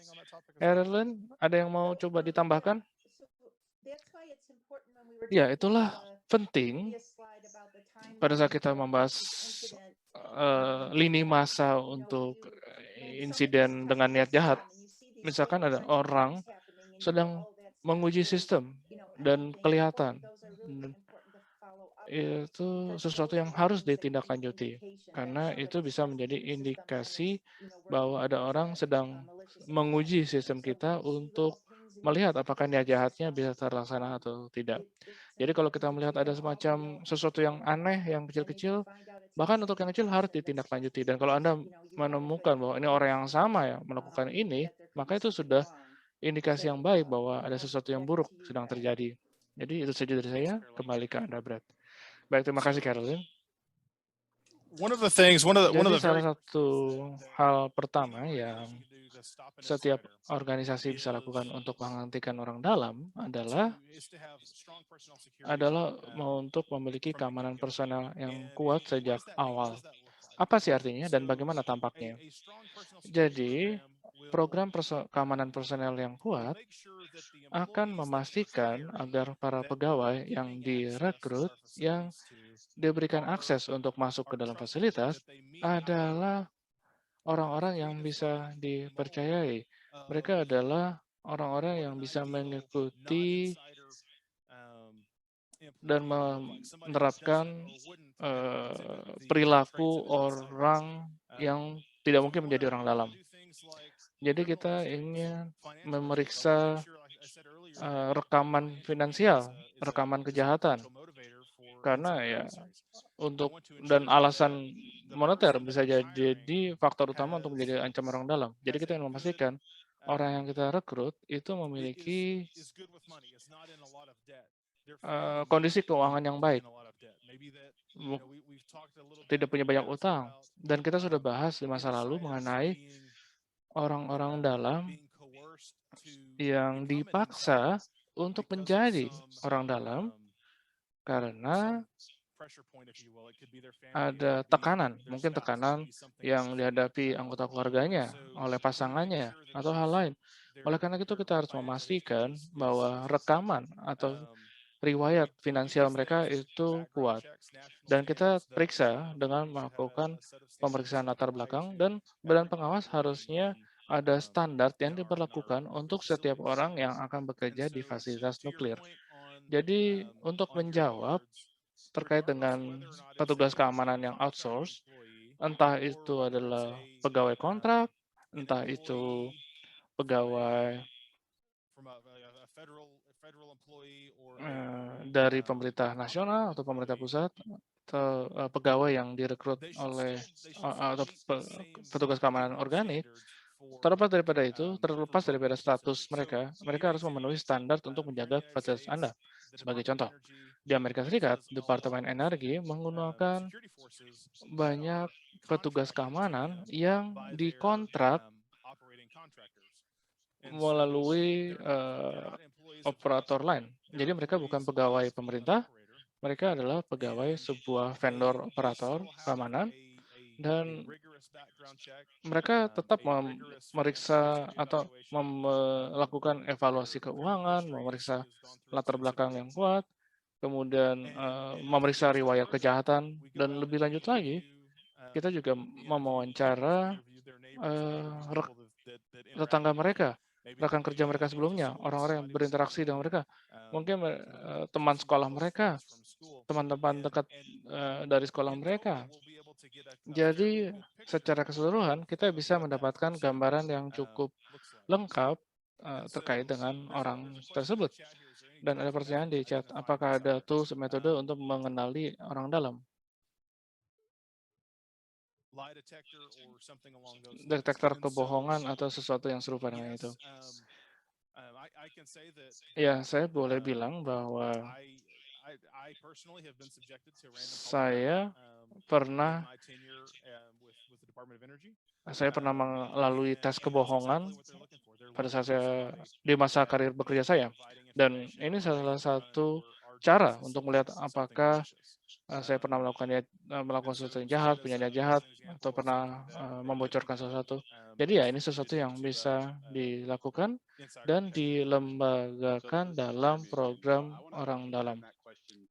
Erin, ada yang mau coba ditambahkan? Ya, itulah penting pada saat kita membahas lini masa untuk insiden dengan niat jahat. Misalkan ada orang sedang menguji sistem dan kelihatan itu sesuatu yang harus ditindaklanjuti, karena itu bisa menjadi indikasi bahwa ada orang sedang menguji sistem kita untuk melihat apakah niat jahatnya bisa terlaksana atau tidak. Jadi kalau kita melihat ada semacam sesuatu yang aneh, yang kecil-kecil, bahkan untuk yang kecil harus ditindaklanjuti. Dan kalau Anda menemukan bahwa ini orang yang sama ya melakukan ini, maka itu sudah indikasi yang baik bahwa ada sesuatu yang buruk sedang terjadi. Jadi itu saja dari saya. Kembali ke Anda, Brad. Baik, terima kasih Caroline. Jadi salah satu hal pertama yang setiap organisasi bisa lakukan untuk menghentikan orang dalam adalah untuk memiliki keamanan personal yang kuat sejak awal. Apa sih artinya dan bagaimana tampaknya? Jadi, program keamanan personel yang kuat akan memastikan agar para pegawai yang direkrut, yang diberikan akses untuk masuk ke dalam fasilitas adalah orang-orang yang bisa dipercayai. Mereka adalah orang-orang yang bisa mengikuti dan menerapkan perilaku orang yang tidak mungkin menjadi orang dalam. Jadi kita ingin memeriksa rekaman finansial, rekaman kejahatan, karena ya dan alasan moneter bisa jadi faktor utama untuk menjadi ancaman orang dalam. Jadi kita ingin memastikan orang yang kita rekrut itu memiliki kondisi keuangan yang baik, tidak punya banyak utang. Dan kita sudah bahas di masa lalu mengenai orang-orang dalam yang dipaksa untuk menjadi orang dalam karena ada tekanan, mungkin tekanan yang dihadapi anggota keluarganya, oleh pasangannya, atau hal lain. Oleh karena itu kita harus memastikan bahwa rekaman atau riwayat finansial mereka itu kuat. Dan kita periksa dengan melakukan pemeriksaan latar belakang, dan badan pengawas harusnya ada standar yang diberlakukan untuk setiap orang yang akan bekerja di fasilitas nuklir. Jadi untuk menjawab terkait dengan petugas keamanan yang outsource, entah itu adalah pegawai kontrak, entah itu pegawai dari pemerintah nasional atau pemerintah pusat, atau pegawai yang direkrut oleh atau petugas keamanan organik, terlepas daripada status mereka, mereka harus memenuhi standar untuk menjaga fasilitas Anda. Sebagai contoh, di Amerika Serikat, Departemen Energi menggunakan banyak petugas keamanan yang dikontrak melalui operator lain. Jadi mereka bukan pegawai pemerintah, mereka adalah pegawai sebuah vendor operator keamanan, dan mereka tetap memeriksa atau melakukan evaluasi keuangan, memeriksa latar belakang yang kuat, kemudian memeriksa riwayat kejahatan, dan lebih lanjut lagi, kita juga mewawancara tetangga mereka, rekan kerja mereka sebelumnya, orang-orang yang berinteraksi dengan mereka, mungkin teman sekolah mereka, teman-teman dekat dari sekolah mereka. Jadi secara keseluruhan kita bisa mendapatkan gambaran yang cukup lengkap terkait dengan orang tersebut. Dan ada pertanyaan di chat, apakah ada tools metode untuk mengenali orang dalam? Detektor kebohongan atau sesuatu yang serupa dengan itu. Ya, saya boleh bilang bahwa saya pernah melalui tes kebohongan pada saat saya di masa karir bekerja saya, dan ini salah satu cara untuk melihat apakah saya pernah melakukan sesuatu yang jahat, punya niat jahat, atau pernah membocorkan sesuatu. Jadi ya ini sesuatu yang bisa dilakukan dan dilembagakan dalam program orang dalam,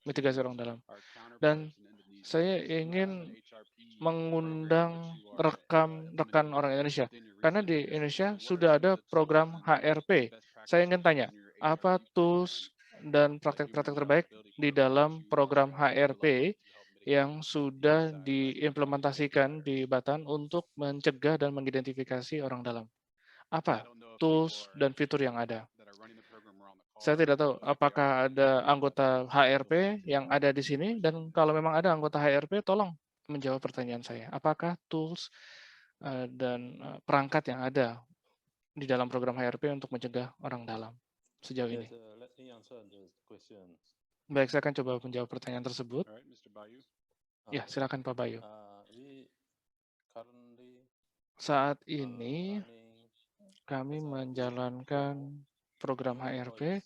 mitigasi orang dalam. Dan saya ingin mengundang rekan orang Indonesia, karena di Indonesia sudah ada program HRP. Saya ingin tanya, apa tools dan praktek-praktek terbaik di dalam program HRP yang sudah diimplementasikan di Batan untuk mencegah dan mengidentifikasi orang dalam? Apa tools dan fitur yang ada? Saya tidak tahu apakah ada anggota HRP yang ada di sini, dan kalau memang ada anggota HRP, tolong menjawab pertanyaan saya. Apakah tools dan perangkat yang ada di dalam program HRP untuk mencegah orang dalam sejauh ini? Baik, saya akan coba menjawab pertanyaan tersebut. Ya, silakan Pak Bayu. Saat ini kami menjalankan program HRP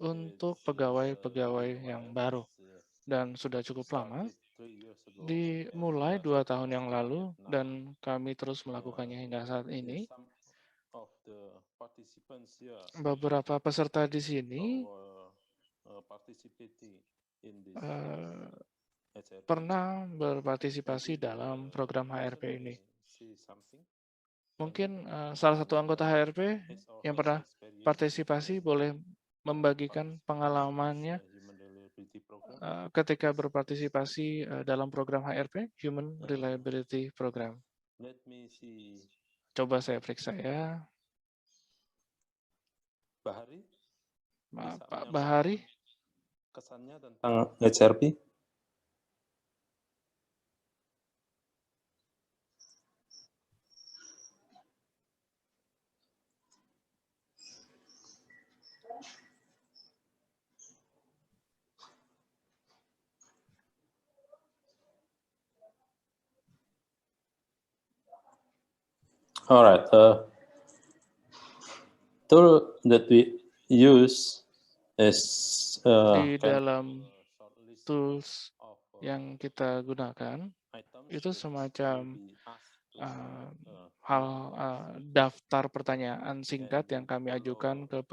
untuk pegawai-pegawai yang baru, dan sudah cukup lama, dimulai 2 tahun yang lalu, dan kami terus melakukannya hingga saat ini. Beberapa peserta di sini pernah berpartisipasi dalam program HRP ini. Mungkin salah satu anggota HRP yang pernah partisipasi boleh membagikan pengalamannya ketika berpartisipasi dalam program HRP, Human Reliability Program. Coba saya periksa ya. Pak Bahari. Kesannya tentang HRP. All right. Tool that we use is Di dalam tools yang kita gunakan itu semacam daftar pertanyaan singkat yang kami ajukan ke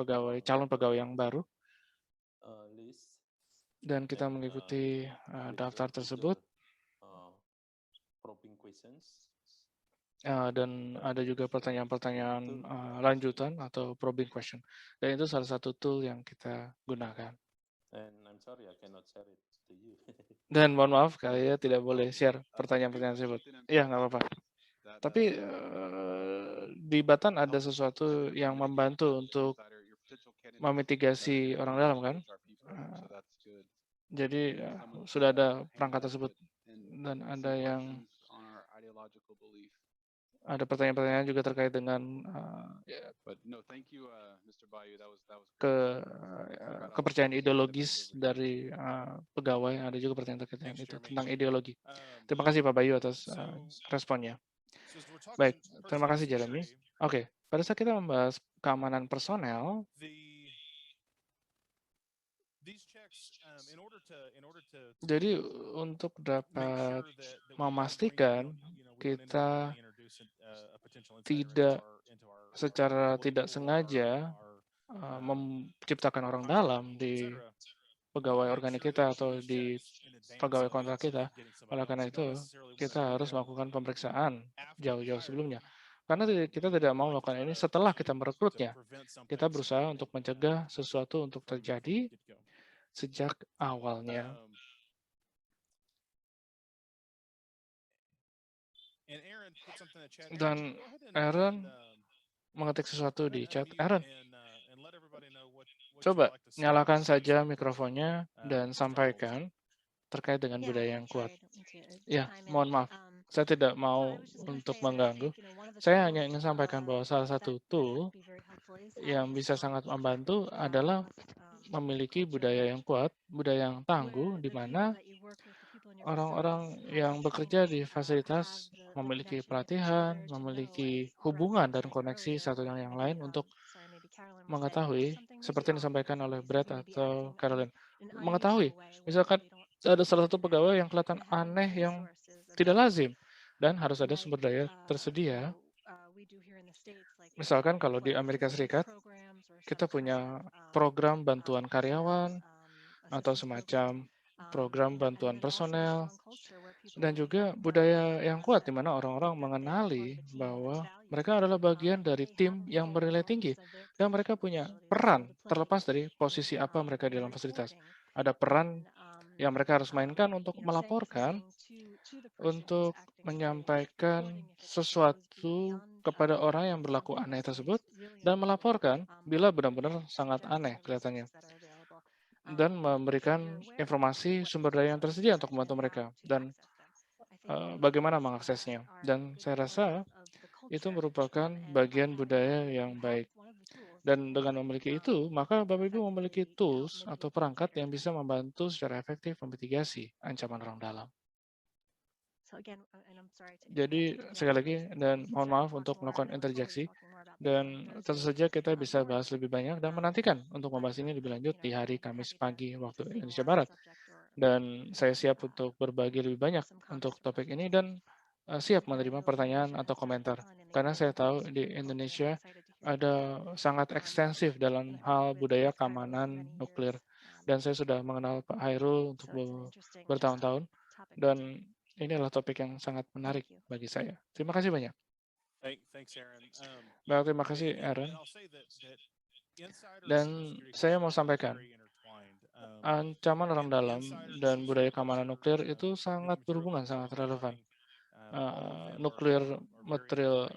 calon pegawai yang baru, dan kita mengikuti daftar tersebut. Dan ada juga pertanyaan-pertanyaan lanjutan atau probing question. Dan itu salah satu tool yang kita gunakan. Dan mohon maaf, saya tidak boleh share pertanyaan-pertanyaan tersebut. Iya, nggak apa-apa. Tapi di Batan ada sesuatu yang membantu untuk memitigasi orang dalam, kan? Jadi sudah ada perangkat tersebut, dan ada pertanyaan-pertanyaan juga terkait dengan kepercayaan ideologis dari pegawai. Ada juga pertanyaan terkait dengan itu, tentang ideologi. Terima kasih Pak Bayu atas responnya. Baik, terima kasih Jeremy. Oke, pada saat kita membahas keamanan personel, jadi untuk dapat memastikan kita tidak secara tidak sengaja menciptakan orang dalam di pegawai organik kita atau di pegawai kontrak kita. Oleh karena itu, kita harus melakukan pemeriksaan jauh-jauh sebelumnya. Karena kita tidak mau melakukan ini setelah kita merekrutnya. Kita berusaha untuk mencegah sesuatu untuk terjadi sejak awalnya. Dan Aaron mengetik sesuatu di chat. Aaron, coba nyalakan saja mikrofonnya dan sampaikan terkait dengan budaya yang kuat. Ya, mohon maaf. Saya tidak mau untuk mengganggu. Saya hanya ingin sampaikan bahwa salah satu tool yang bisa sangat membantu adalah memiliki budaya yang kuat, budaya yang tangguh, di mana orang-orang yang bekerja di fasilitas memiliki pelatihan, memiliki hubungan dan koneksi satu dengan yang lain untuk mengetahui, seperti yang disampaikan oleh Brad atau Caroline, mengetahui, misalkan ada salah satu pegawai yang kelihatan aneh yang tidak lazim, dan harus ada sumber daya tersedia. Misalkan kalau di Amerika Serikat, kita punya program bantuan karyawan atau semacam program bantuan personel, dan juga budaya yang kuat di mana orang-orang mengenali bahwa mereka adalah bagian dari tim yang bernilai tinggi dan mereka punya peran terlepas dari posisi apa mereka di dalam fasilitas. Ada peran yang mereka harus mainkan untuk melaporkan, untuk menyampaikan sesuatu kepada orang yang berlaku aneh tersebut, dan melaporkan bila benar-benar sangat aneh kelihatannya, dan memberikan informasi sumber daya yang tersedia untuk membantu mereka, dan bagaimana mengaksesnya. Dan saya rasa itu merupakan bagian budaya yang baik. Dan dengan memiliki itu, maka Bapak Ibu memiliki tools atau perangkat yang bisa membantu secara efektif memitigasi ancaman orang dalam. Jadi sekali lagi, dan mohon maaf untuk melakukan interjeksi, dan tentu saja kita bisa bahas lebih banyak dan menantikan untuk membahas ini lebih lanjut di hari Kamis pagi waktu Indonesia Barat. Dan saya siap untuk berbagi lebih banyak untuk topik ini dan siap menerima pertanyaan atau komentar. Karena saya tahu di Indonesia ada sangat ekstensif dalam hal budaya keamanan nuklir. Dan saya sudah mengenal Pak Hairul untuk bertahun-tahun. Dan ini adalah topik yang sangat menarik bagi saya. Terima kasih banyak. Baik, terima kasih Aaron. Dan saya mau sampaikan, ancaman orang dalam dan budaya keamanan nuklir itu sangat berhubungan, sangat relevan. Nuclear material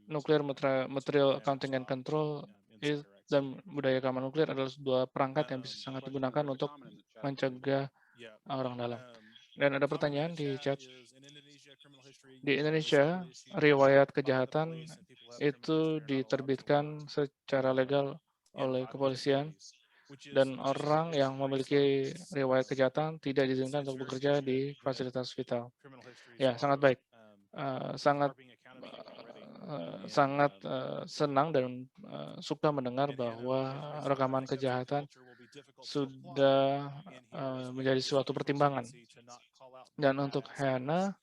material accounting and control dan budaya keamanan nuklir adalah dua perangkat yang bisa sangat digunakan untuk mencegah orang dalam. Dan ada pertanyaan di chat. Di Indonesia, riwayat kejahatan itu diterbitkan secara legal oleh kepolisian dan orang yang memiliki riwayat kejahatan tidak diizinkan untuk bekerja di fasilitas vital. Ya, sangat baik. Sangat senang dan suka mendengar bahwa rekaman kejahatan sudah menjadi suatu pertimbangan. Dan untuk Hannah,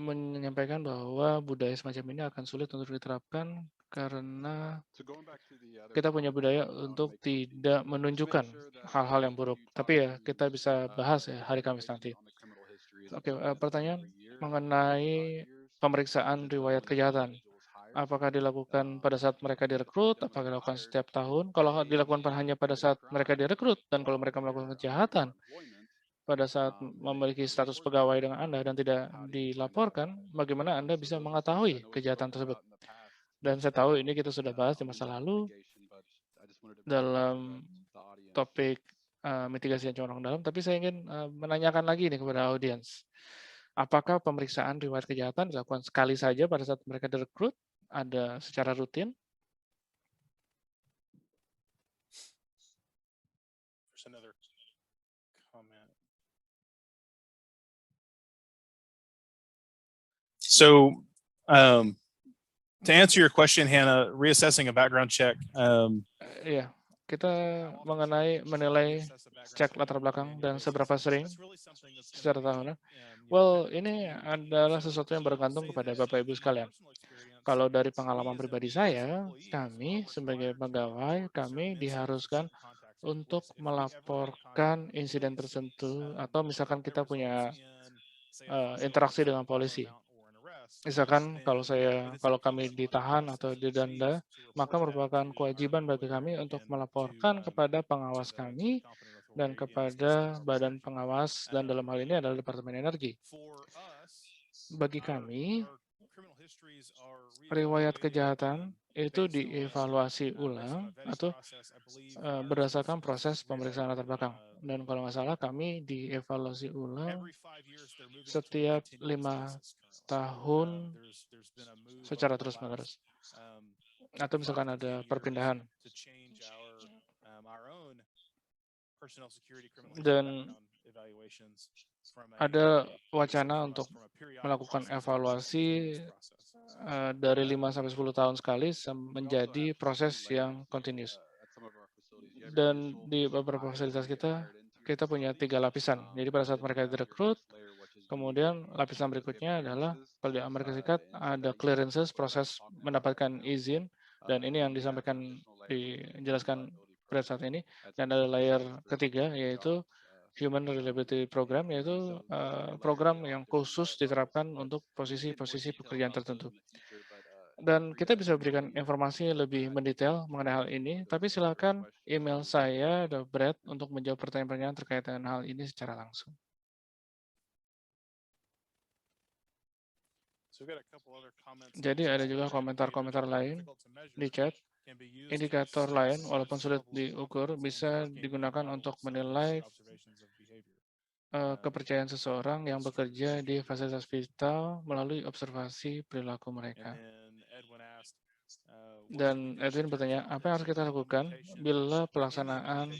menyampaikan bahwa budaya semacam ini akan sulit untuk diterapkan karena kita punya budaya untuk tidak menunjukkan hal-hal yang buruk. Tapi ya, kita bisa bahas ya hari Kamis nanti. Oke, pertanyaan mengenai pemeriksaan riwayat kejahatan. Apakah dilakukan pada saat mereka direkrut? Apakah dilakukan setiap tahun? Kalau dilakukan hanya pada saat mereka direkrut dan kalau mereka melakukan kejahatan pada saat memiliki status pegawai dengan Anda dan tidak dilaporkan, bagaimana Anda bisa mengetahui kejahatan tersebut? Dan saya tahu ini kita sudah bahas di masa lalu dalam topik mitigasi ancaman orang dalam, tapi saya ingin menanyakan lagi nih kepada audiens. Apakah pemeriksaan riwayat kejahatan dilakukan sekali saja pada saat mereka direkrut? Ada secara rutin? So, to answer your question, Hannah, reassessing a background check. Ya, kita menilai cek latar belakang dan seberapa sering secara tahunan. Well, ini adalah sesuatu yang bergantung kepada Bapak Ibu sekalian. Kalau dari pengalaman pribadi saya, kami sebagai pegawai, kami diharuskan untuk melaporkan insiden tertentu atau misalkan kita punya interaksi dengan polisi. Misalkan kalau kami ditahan atau didenda, maka merupakan kewajiban bagi kami untuk melaporkan kepada pengawas kami dan kepada badan pengawas, dan dalam hal ini adalah Departemen Energi. Bagi kami, riwayat kejahatan itu dievaluasi ulang atau berdasarkan proses pemeriksaan latar belakang. Dan kalau nggak salah, kami dievaluasi ulang setiap 5 tahun secara terus-menerus. Atau misalkan ada perpindahan. Dan ada wacana untuk melakukan evaluasi dari 5 sampai 10 tahun sekali menjadi proses yang continuous. Dan di beberapa fasilitas kita punya 3 lapisan. Jadi pada saat mereka direkrut, kemudian lapisan berikutnya adalah kalau di Amerika Serikat ada clearances, proses mendapatkan izin, dan ini yang dijelaskan pada saat ini. Dan ada layer ketiga, yaitu Human Reliability Program, yaitu program yang khusus diterapkan untuk posisi-posisi pekerjaan tertentu. Dan kita bisa berikan informasi lebih mendetail mengenai hal ini, tapi silakan email saya, Brad, untuk menjawab pertanyaan-pertanyaan terkait dengan hal ini secara langsung. Jadi ada juga komentar-komentar lain di chat. Indikator lain, walaupun sulit diukur, bisa digunakan untuk menilai kepercayaan seseorang yang bekerja di fasilitas vital melalui observasi perilaku mereka. Dan Edwin bertanya, apa yang harus kita lakukan bila pelaksanaan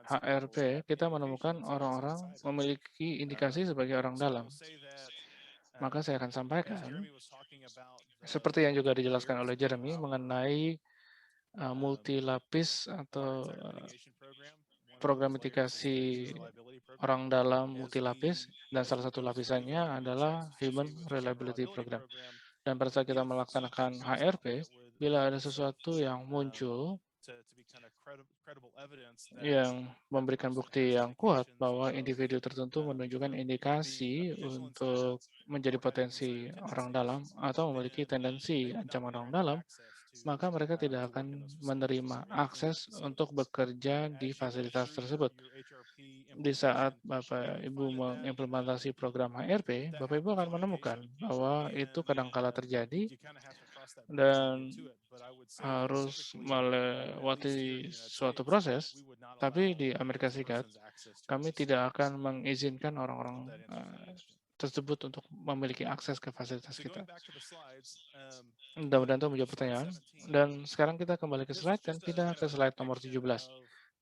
HRP kita menemukan orang-orang memiliki indikasi sebagai orang dalam? Maka saya akan sampaikan, seperti yang juga dijelaskan oleh Jeremy mengenai multilapis atau program mitigasi orang dalam multilapis, dan salah satu lapisannya adalah Human Reliability Program. Dan pada saat kita melaksanakan HRP, bila ada sesuatu yang muncul yang memberikan bukti yang kuat bahwa individu tertentu menunjukkan indikasi untuk menjadi potensi orang dalam atau memiliki tendensi ancaman orang dalam, maka mereka tidak akan menerima akses untuk bekerja di fasilitas tersebut. Di saat Bapak Ibu mengimplementasi program HRP, Bapak Ibu akan menemukan bahwa itu kadangkala terjadi dan harus melewati suatu proses, tapi di Amerika Serikat kami tidak akan mengizinkan orang-orang tersebut untuk memiliki akses ke fasilitas kita. Mudah-mudahan itu menjawab pertanyaan. Dan sekarang kita kembali ke slide dan pindah ke slide nomor 17.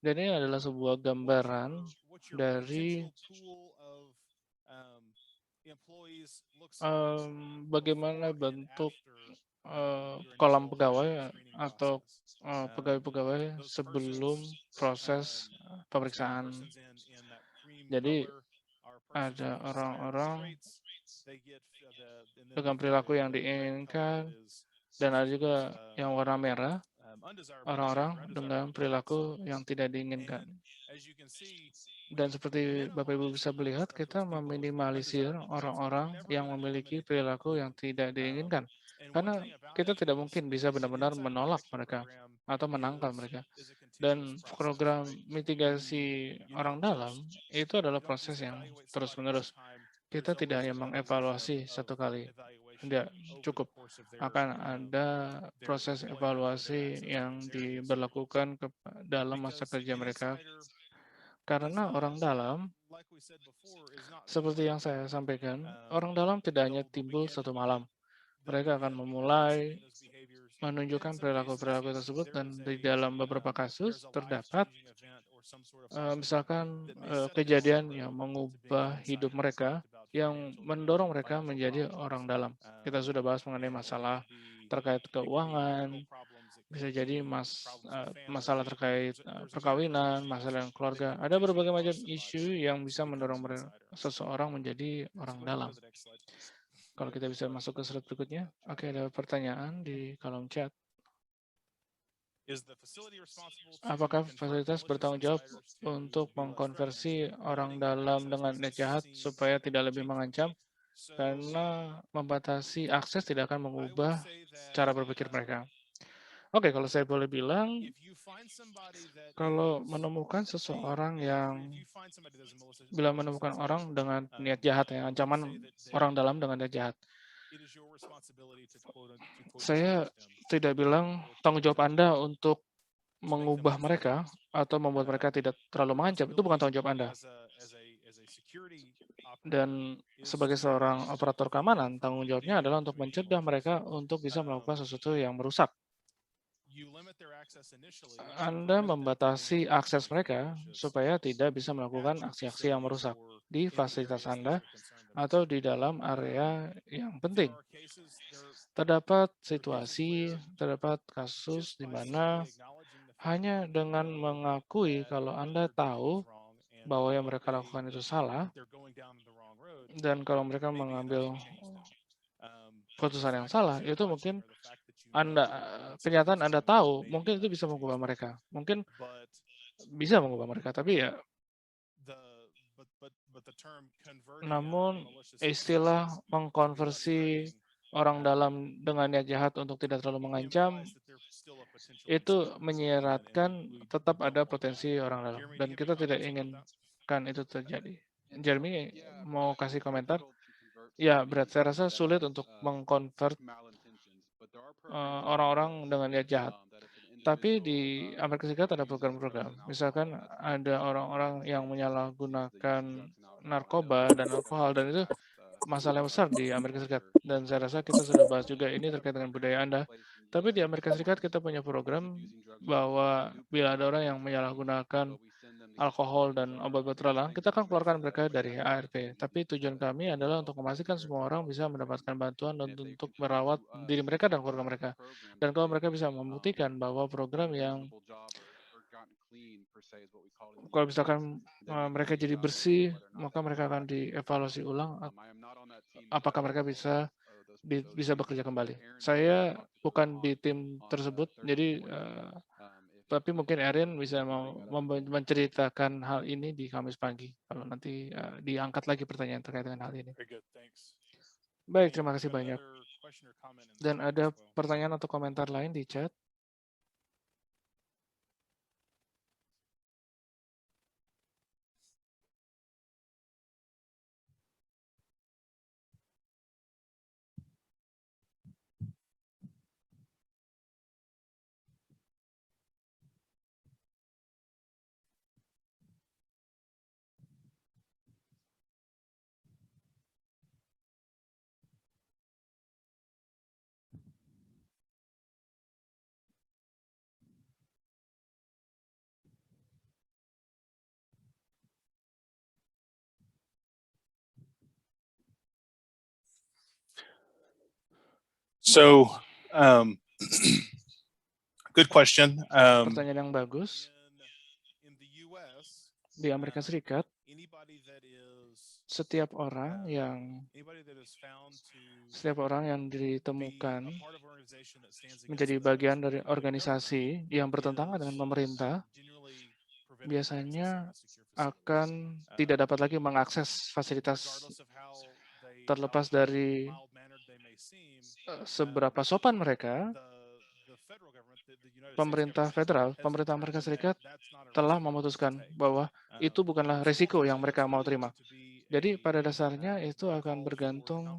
Dan ini adalah sebuah gambaran dari bagaimana bentuk kolam pegawai atau pegawai-pegawai sebelum proses pemeriksaan. Jadi ada orang-orang dengan perilaku yang diinginkan dan ada juga yang warna merah, orang-orang dengan perilaku yang tidak diinginkan. Dan seperti Bapak Ibu bisa melihat, kita meminimalisir orang-orang yang memiliki perilaku yang tidak diinginkan. Karena kita tidak mungkin bisa benar-benar menolak mereka atau menangkal mereka. Dan program mitigasi orang dalam itu adalah proses yang terus-menerus. Kita tidak hanya mengevaluasi satu kali. Tidak cukup. Akan ada proses evaluasi yang diberlakukan dalam masa kerja mereka. Karena orang dalam, seperti yang saya sampaikan, orang dalam tidak hanya timbul satu malam. Mereka akan memulai menunjukkan perilaku-perilaku tersebut dan di dalam beberapa kasus terdapat misalkan kejadian yang mengubah hidup mereka yang mendorong mereka menjadi orang dalam. Kita sudah bahas mengenai masalah terkait keuangan, bisa jadi masalah terkait perkawinan, masalah yang keluarga. Ada berbagai macam isu yang bisa mendorong seseorang menjadi orang dalam. Kalau kita bisa masuk ke slide berikutnya. Oke, ada pertanyaan di kolom chat. Apakah fasilitas bertanggung jawab untuk mengkonversi orang dalam dengan niat jahat supaya tidak lebih mengancam? Karena membatasi akses tidak akan mengubah cara berpikir mereka. Oke, kalau saya boleh bilang, kalau menemukan seseorang yang bila menemukan orang dengan niat jahat, ya, ancaman orang dalam dengan niat jahat, saya tidak bilang tanggung jawab Anda untuk mengubah mereka atau membuat mereka tidak terlalu mengancam. Itu bukan tanggung jawab Anda. Dan sebagai seorang operator keamanan, tanggung jawabnya adalah untuk mencegah mereka untuk bisa melakukan sesuatu yang merusak. Anda membatasi akses mereka supaya tidak bisa melakukan aksi-aksi yang merusak di fasilitas Anda atau di dalam area yang penting. Terdapat situasi, terdapat kasus di mana hanya dengan mengakui kalau Anda tahu bahwa yang mereka lakukan itu salah, dan kalau mereka mengambil keputusan yang salah, itu mungkin kenyataan Anda tahu, mungkin itu bisa mengubah mereka. Mungkin bisa mengubah mereka, tapi ya, namun istilah mengkonversi orang dalam dengan niat jahat untuk tidak terlalu mengancam, itu menyiratkan tetap ada potensi orang dalam. Dan kita tidak inginkan itu terjadi. Jeremy mau kasih komentar? Ya, Brad, saya rasa sulit untuk mengkonvert orang-orang dengan niat jahat. Tapi di Amerika Serikat ada program-program. Misalkan ada orang-orang yang menyalahgunakan narkoba dan alkohol, dan itu masalah yang besar di Amerika Serikat. Dan saya rasa kita sudah bahas juga ini terkait dengan budaya Anda. Tapi di Amerika Serikat kita punya program bahwa bila ada orang yang menyalahgunakan alkohol dan obat-obat terlarang, kita akan keluarkan mereka dari ARP. Tapi tujuan kami adalah untuk memastikan semua orang bisa mendapatkan bantuan untuk merawat diri mereka dan keluarga mereka. Dan kalau mereka bisa membuktikan bahwa program yang kalau misalkan mereka jadi bersih, maka mereka akan dievaluasi ulang apakah mereka bisa bekerja kembali. Saya bukan di tim tersebut, jadi Tapi mungkin Erin bisa mau menceritakan hal ini di Kamis pagi, kalau nanti diangkat lagi pertanyaan terkait dengan hal ini. Very good, thanks. Baik, And terima we kasih have banyak. another question or comment in the Dan chat ada as well. pertanyaan atau komentar lain di chat. So, good question. Pertanyaan yang bagus. In the US, Di Amerika Serikat, anybody that is setiap orang yang ditemukan menjadi bagian dari organisasi yang bertentangan dengan pemerintah, biasanya akan tidak dapat lagi mengakses fasilitas terlepas dari seberapa sopan mereka. Pemerintah federal, pemerintah Amerika Serikat telah memutuskan bahwa itu bukanlah risiko yang mereka mau terima. Jadi pada dasarnya itu akan bergantung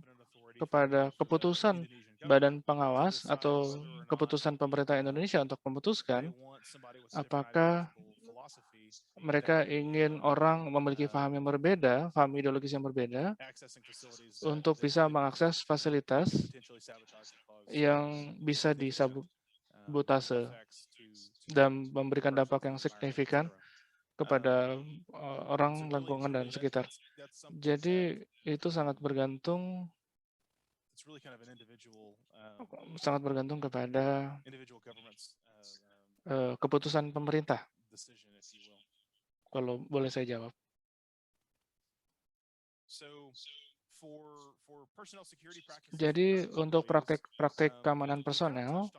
kepada keputusan badan pengawas atau keputusan pemerintah Indonesia untuk memutuskan apakah mereka ingin orang memiliki paham yang berbeda, paham ideologis yang berbeda, untuk bisa mengakses fasilitas yang bisa disabotase dan memberikan dampak yang signifikan kepada orang, lingkungan, dan sekitar. Jadi itu sangat bergantung kepada keputusan pemerintah. Kalau boleh saya jawab. Jadi untuk praktek keamanan personel,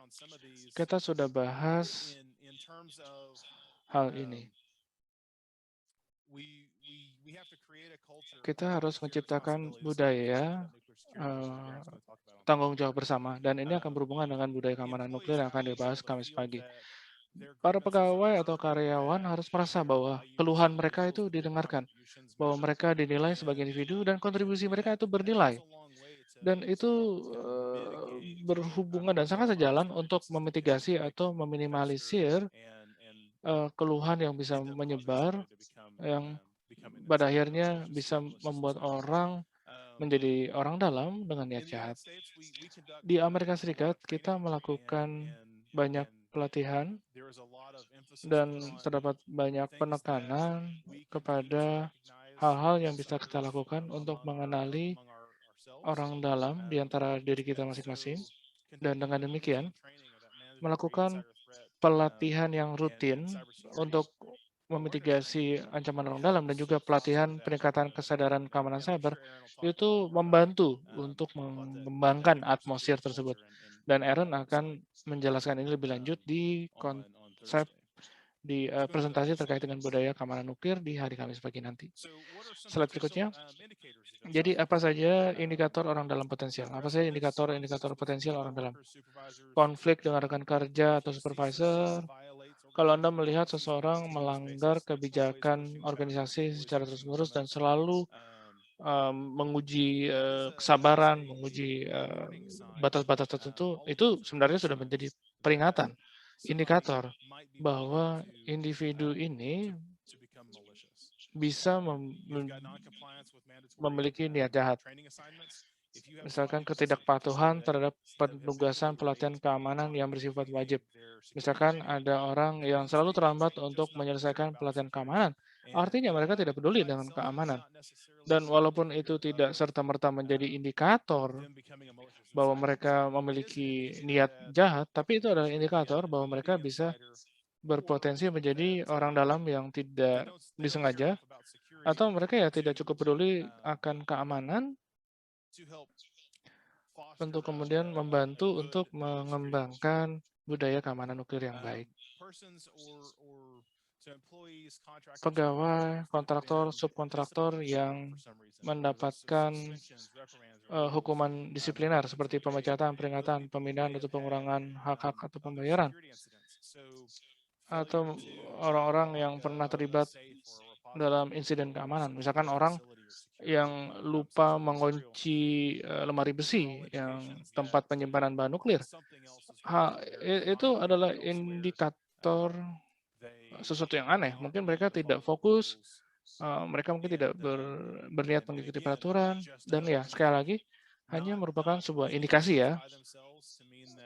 kita sudah bahas hal ini. Kita harus menciptakan budaya tanggung jawab bersama, dan ini akan berhubungan dengan budaya keamanan nuklir yang akan dibahas Kamis pagi. Para pegawai atau karyawan harus merasa bahwa keluhan mereka itu didengarkan, bahwa mereka dinilai sebagai individu dan kontribusi mereka itu bernilai. Dan itu berhubungan dan sangat sejalan untuk memitigasi atau meminimalisir keluhan yang bisa menyebar, yang pada akhirnya bisa membuat orang menjadi orang dalam dengan niat jahat. Di Amerika Serikat, kita melakukan banyak pelatihan dan terdapat banyak penekanan kepada hal-hal yang bisa kita lakukan untuk mengenali orang dalam di antara diri kita masing-masing. Dan dengan demikian, melakukan pelatihan yang rutin untuk memitigasi ancaman orang dalam dan juga pelatihan peningkatan kesadaran keamanan cyber itu membantu untuk mengembangkan atmosfer tersebut. Dan Aaron akan menjelaskan ini lebih lanjut di konsep di presentasi terkait dengan budaya keamanan nuklir di hari Kamis pagi nanti. Slide berikutnya. Jadi apa saja indikator orang dalam potensial? Apa saja indikator potensial orang dalam? Konflik dengan rekan kerja atau supervisor. Kalau Anda melihat seseorang melanggar kebijakan organisasi secara terus-menerus dan selalu menguji kesabaran, menguji batas-batas tertentu, itu sebenarnya sudah menjadi peringatan, indikator bahwa individu ini bisa memiliki niat jahat. Misalkan ketidakpatuhan terhadap penugasan pelatihan keamanan yang bersifat wajib. Misalkan ada orang yang selalu terlambat untuk menyelesaikan pelatihan keamanan, artinya mereka tidak peduli dengan keamanan. Dan walaupun itu tidak serta-merta menjadi indikator bahwa mereka memiliki niat jahat, tapi itu adalah indikator bahwa mereka bisa berpotensi menjadi orang dalam yang tidak disengaja, atau mereka ya tidak cukup peduli akan keamanan untuk kemudian membantu untuk mengembangkan budaya keamanan nuklir yang baik. Pegawai, kontraktor, subkontraktor yang mendapatkan hukuman disipliner seperti pemecatan, peringatan, pemindahan atau pengurangan hak-hak atau pembayaran, atau orang-orang yang pernah terlibat dalam insiden keamanan. Misalkan orang yang lupa mengunci lemari besi yang tempat penyimpanan bahan nuklir. Itu adalah indikator sesuatu yang aneh. Mungkin mereka tidak fokus, mereka mungkin tidak berniat mengikuti peraturan, dan ya sekali lagi hanya merupakan sebuah indikasi ya,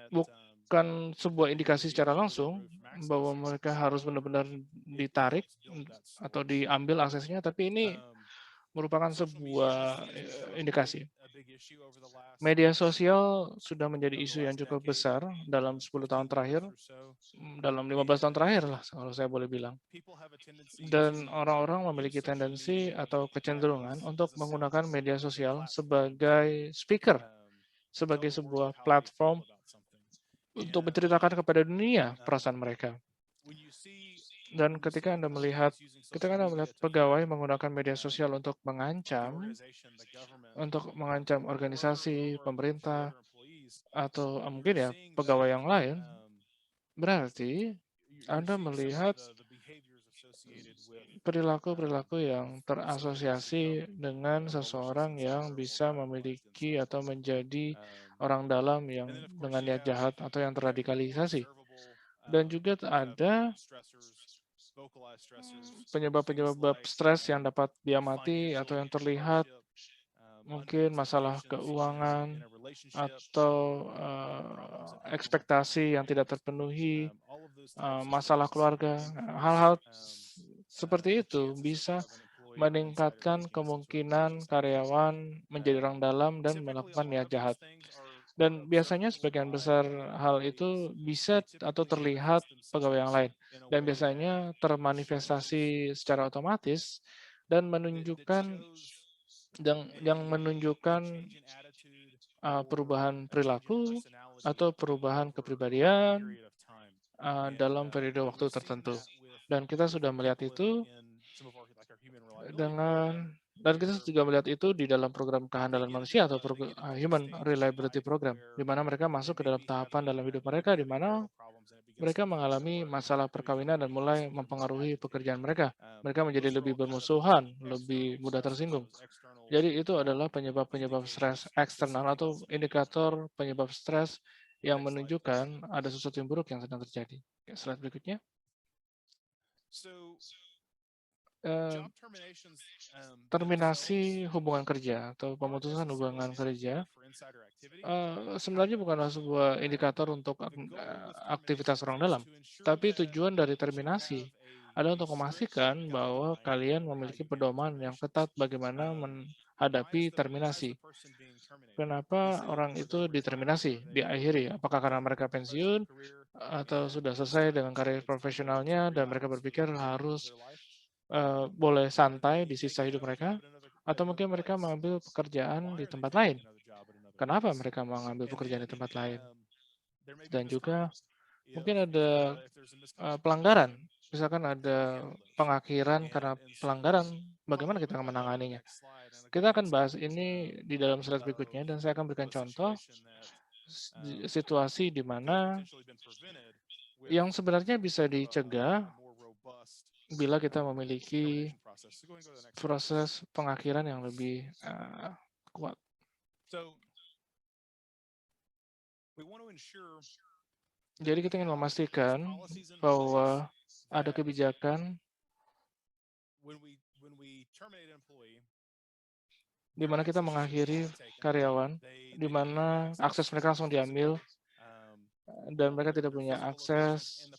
bukan sebuah indikasi secara langsung bahwa mereka harus benar-benar ditarik atau diambil aksesnya, tapi ini merupakan sebuah indikasi. Media sosial sudah menjadi isu yang cukup besar dalam 10 tahun terakhir, dalam 15 tahun terakhir lah kalau saya boleh bilang. Dan orang-orang memiliki tendensi atau kecenderungan untuk menggunakan media sosial sebagai speaker, sebagai sebuah platform untuk menceritakan kepada dunia perasaan mereka. Dan ketika Anda melihat pegawai menggunakan media sosial untuk mengancam organisasi, pemerintah, atau mungkin ya pegawai yang lain, berarti Anda melihat perilaku-perilaku yang terasosiasi dengan seseorang yang bisa memiliki atau menjadi orang dalam yang dengan niat jahat atau yang terradikalisasi. Dan juga ada penyebab-penyebab stres yang dapat diamati atau yang terlihat, mungkin masalah keuangan atau ekspektasi yang tidak terpenuhi, masalah keluarga, hal-hal seperti itu bisa meningkatkan kemungkinan karyawan menjadi orang dalam dan melakukan niat jahat. Dan biasanya sebagian besar hal itu bisa atau terlihat pegawai yang lain. Dan biasanya termanifestasi secara otomatis dan menunjukkan perubahan perilaku atau perubahan kepribadian dalam periode waktu tertentu. Dan kita sudah melihat itu dan kita juga melihat itu di dalam program kehandalan manusia atau Human Reliability Program, di mana mereka masuk ke dalam tahapan dalam hidup mereka, di mana mereka mengalami masalah perkawinan dan mulai mempengaruhi pekerjaan mereka. Mereka menjadi lebih bermusuhan, lebih mudah tersinggung. Jadi itu adalah penyebab-penyebab stres eksternal atau indikator penyebab stres yang menunjukkan ada sesuatu yang buruk yang sedang terjadi. Slide berikutnya. Terminasi hubungan kerja atau pemutusan hubungan kerja sebenarnya bukanlah sebuah indikator untuk aktivitas orang dalam, tapi tujuan dari terminasi adalah untuk memastikan bahwa kalian memiliki pedoman yang ketat bagaimana menghadapi terminasi. Kenapa orang itu diterminasi, diakhiri? Apakah karena mereka pensiun atau sudah selesai dengan karir profesionalnya dan mereka berpikir harus boleh santai di sisa hidup mereka, atau mungkin mereka mengambil pekerjaan di tempat lain. Kenapa mereka mengambil pekerjaan di tempat lain? Dan juga mungkin ada pelanggaran, misalkan ada pengakhiran karena pelanggaran, bagaimana kita akan menanganinya? Kita akan bahas ini di dalam slide berikutnya, dan saya akan berikan contoh situasi di mana yang sebenarnya bisa dicegah bila kita memiliki proses pengakhiran yang lebih kuat. Jadi kita ingin memastikan bahwa ada kebijakan di mana kita mengakhiri karyawan, di mana akses mereka langsung diambil, dan mereka tidak punya akses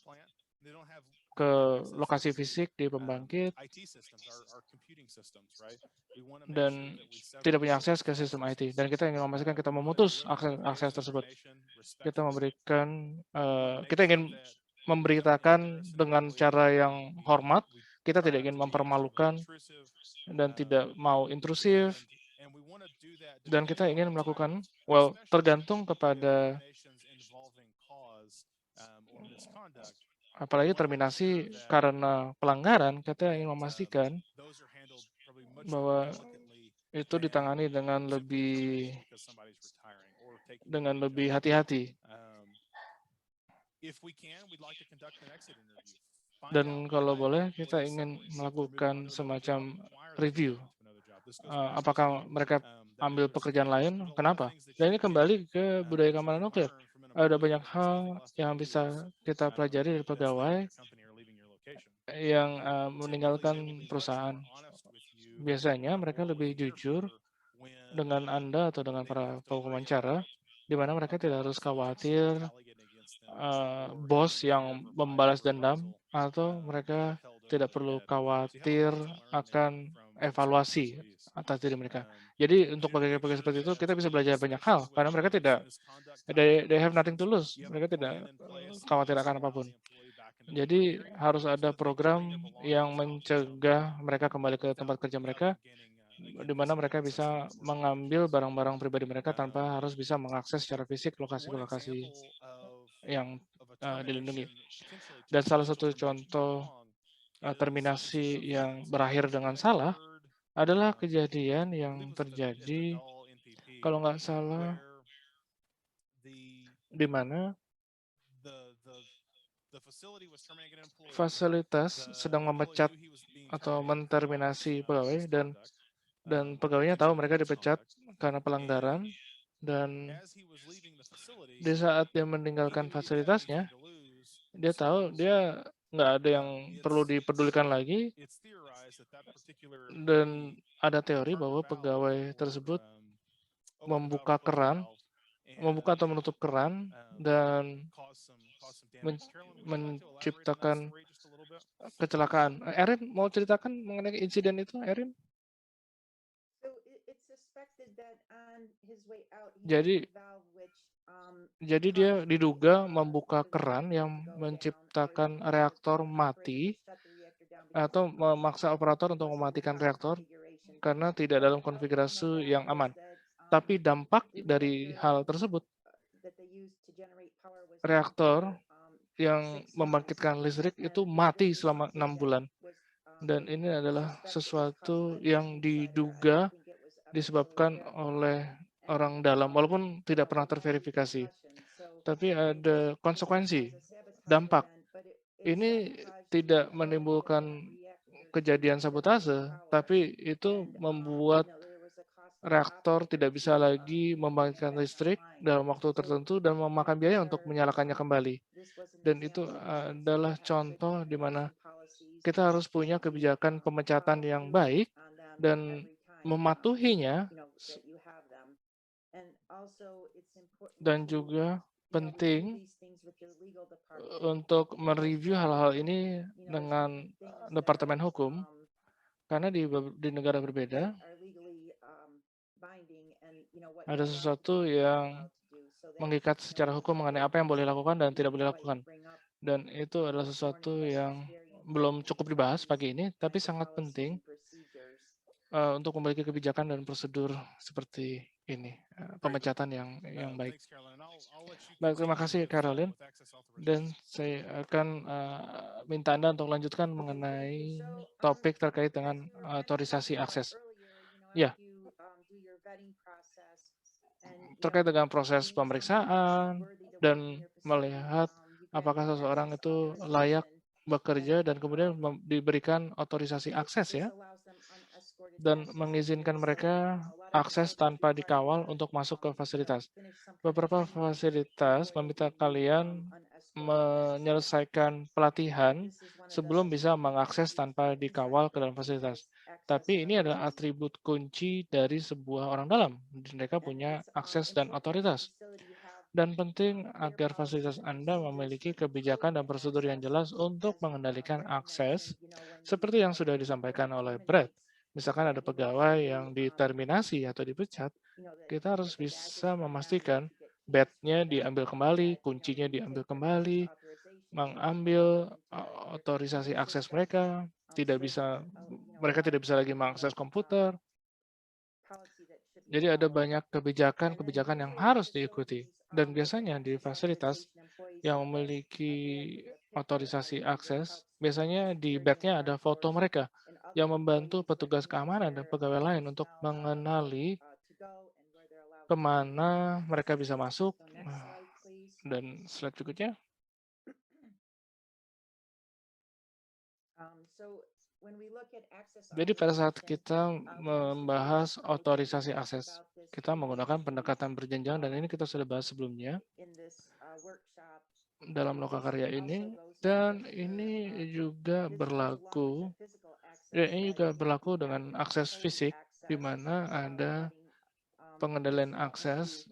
ke lokasi fisik di pembangkit, dan tidak punya akses ke sistem IT. Dan kita ingin memastikan kita memutus akses tersebut. Kita ingin memberitakan dengan cara yang hormat. Kita tidak ingin mempermalukan dan tidak mau intrusif. Dan kita ingin melakukan, well, tergantung kepada apalagi terminasi karena pelanggaran, kita ingin memastikan bahwa itu ditangani dengan lebih hati-hati. Dan kalau boleh, kita ingin melakukan semacam review. Apakah mereka ambil pekerjaan lain? Kenapa? Dan ini kembali ke budaya keamanan nuklir. Ada banyak hal yang bisa kita pelajari dari pegawai yang meninggalkan perusahaan. Biasanya mereka lebih jujur dengan Anda atau dengan para pewawancara, di mana mereka tidak harus khawatir bos yang membalas dendam, atau mereka tidak perlu khawatir akan evaluasi atas diri mereka. Jadi untuk pegawai-pegawai seperti itu kita bisa belajar banyak hal karena mereka tidak, they have nothing to lose. Mereka tidak khawatir akan apapun. Jadi harus ada program yang mencegah mereka kembali ke tempat kerja mereka, di mana mereka bisa mengambil barang-barang pribadi mereka tanpa harus bisa mengakses secara fisik lokasi-lokasi yang dilindungi. Dan salah satu contoh terminasi yang berakhir dengan salah adalah kejadian yang terjadi, kalau nggak salah, di mana fasilitas sedang memecat atau menterminasi pegawai, dan pegawainya tahu mereka dipecat karena pelanggaran, dan di saat dia meninggalkan fasilitasnya, dia tahu dia nggak ada yang perlu dipedulikan lagi, dan ada teori bahwa pegawai tersebut membuka atau menutup keran dan menciptakan kecelakaan. Erin mau ceritakan mengenai insiden itu, Erin? Jadi dia diduga membuka keran yang menciptakan reaktor mati atau memaksa operator untuk mematikan reaktor karena tidak dalam konfigurasi yang aman. Tapi dampak dari hal tersebut, reaktor yang membangkitkan listrik itu mati selama 6 bulan. Dan ini adalah sesuatu yang diduga disebabkan oleh orang dalam, walaupun tidak pernah terverifikasi. Tapi ada konsekuensi, dampak. Ini tidak menimbulkan kejadian sabotase, tapi itu membuat reaktor tidak bisa lagi membangkitkan listrik dalam waktu tertentu dan memakan biaya untuk menyalakannya kembali. Dan itu adalah contoh di mana kita harus punya kebijakan pemecatan yang baik dan mematuhinya, dan juga penting untuk mereview hal-hal ini dengan Departemen Hukum, karena di negara berbeda ada sesuatu yang mengikat secara hukum mengenai apa yang boleh dilakukan dan tidak boleh dilakukan. Dan itu adalah sesuatu yang belum cukup dibahas pagi ini, tapi sangat penting untuk memiliki kebijakan dan prosedur seperti ini, pemecatan yang baik. Baik, terima kasih Caroline. Dan saya akan minta Anda untuk lanjutkan mengenai topik terkait dengan otorisasi akses. Ya, terkait dengan proses pemeriksaan dan melihat apakah seseorang itu layak bekerja dan kemudian diberikan otorisasi akses, ya, dan mengizinkan mereka akses tanpa dikawal untuk masuk ke fasilitas. Beberapa fasilitas meminta kalian menyelesaikan pelatihan sebelum bisa mengakses tanpa dikawal ke dalam fasilitas. Tapi ini adalah atribut kunci dari sebuah orang dalam. Mereka punya akses dan otoritas. Dan penting agar fasilitas Anda memiliki kebijakan dan prosedur yang jelas untuk mengendalikan akses, seperti yang sudah disampaikan oleh Brad. Misalkan ada pegawai yang diterminasi atau dipecat, kita harus bisa memastikan bed-nya diambil kembali, kuncinya diambil kembali, mengambil otorisasi akses mereka, mereka tidak bisa lagi mengakses komputer, Jadi ada banyak kebijakan-kebijakan yang harus diikuti. Dan biasanya di fasilitas yang memiliki otorisasi akses, biasanya di badge-nya ada foto mereka yang membantu petugas keamanan dan pegawai lain untuk mengenali kemana mereka bisa masuk. Dan slide berikutnya. Jadi pada saat kita membahas otorisasi akses, kita menggunakan pendekatan berjenjang dan ini kita sudah bahas sebelumnya dalam lokakarya ini, dan ini juga berlaku dengan akses fisik, di mana ada pengendalian akses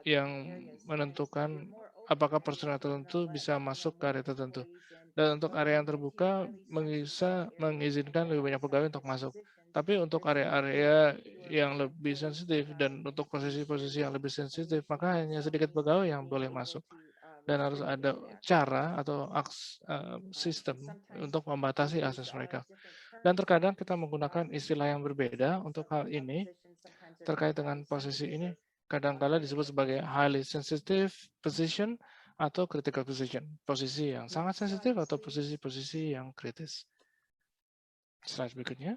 yang menentukan apakah personel tertentu bisa masuk ke area tertentu. Dan untuk area yang terbuka bisa mengizinkan lebih banyak pegawai untuk masuk. Tapi untuk area-area yang lebih sensitif dan untuk posisi-posisi yang lebih sensitif, maka hanya sedikit pegawai yang boleh masuk. Dan harus ada cara atau sistem untuk membatasi akses mereka. Dan terkadang kita menggunakan istilah yang berbeda untuk hal ini terkait dengan posisi ini. Kadang-kala disebut sebagai highly sensitive position atau critical position. Posisi yang sangat sensitif atau posisi-posisi yang kritis. Slide berikutnya.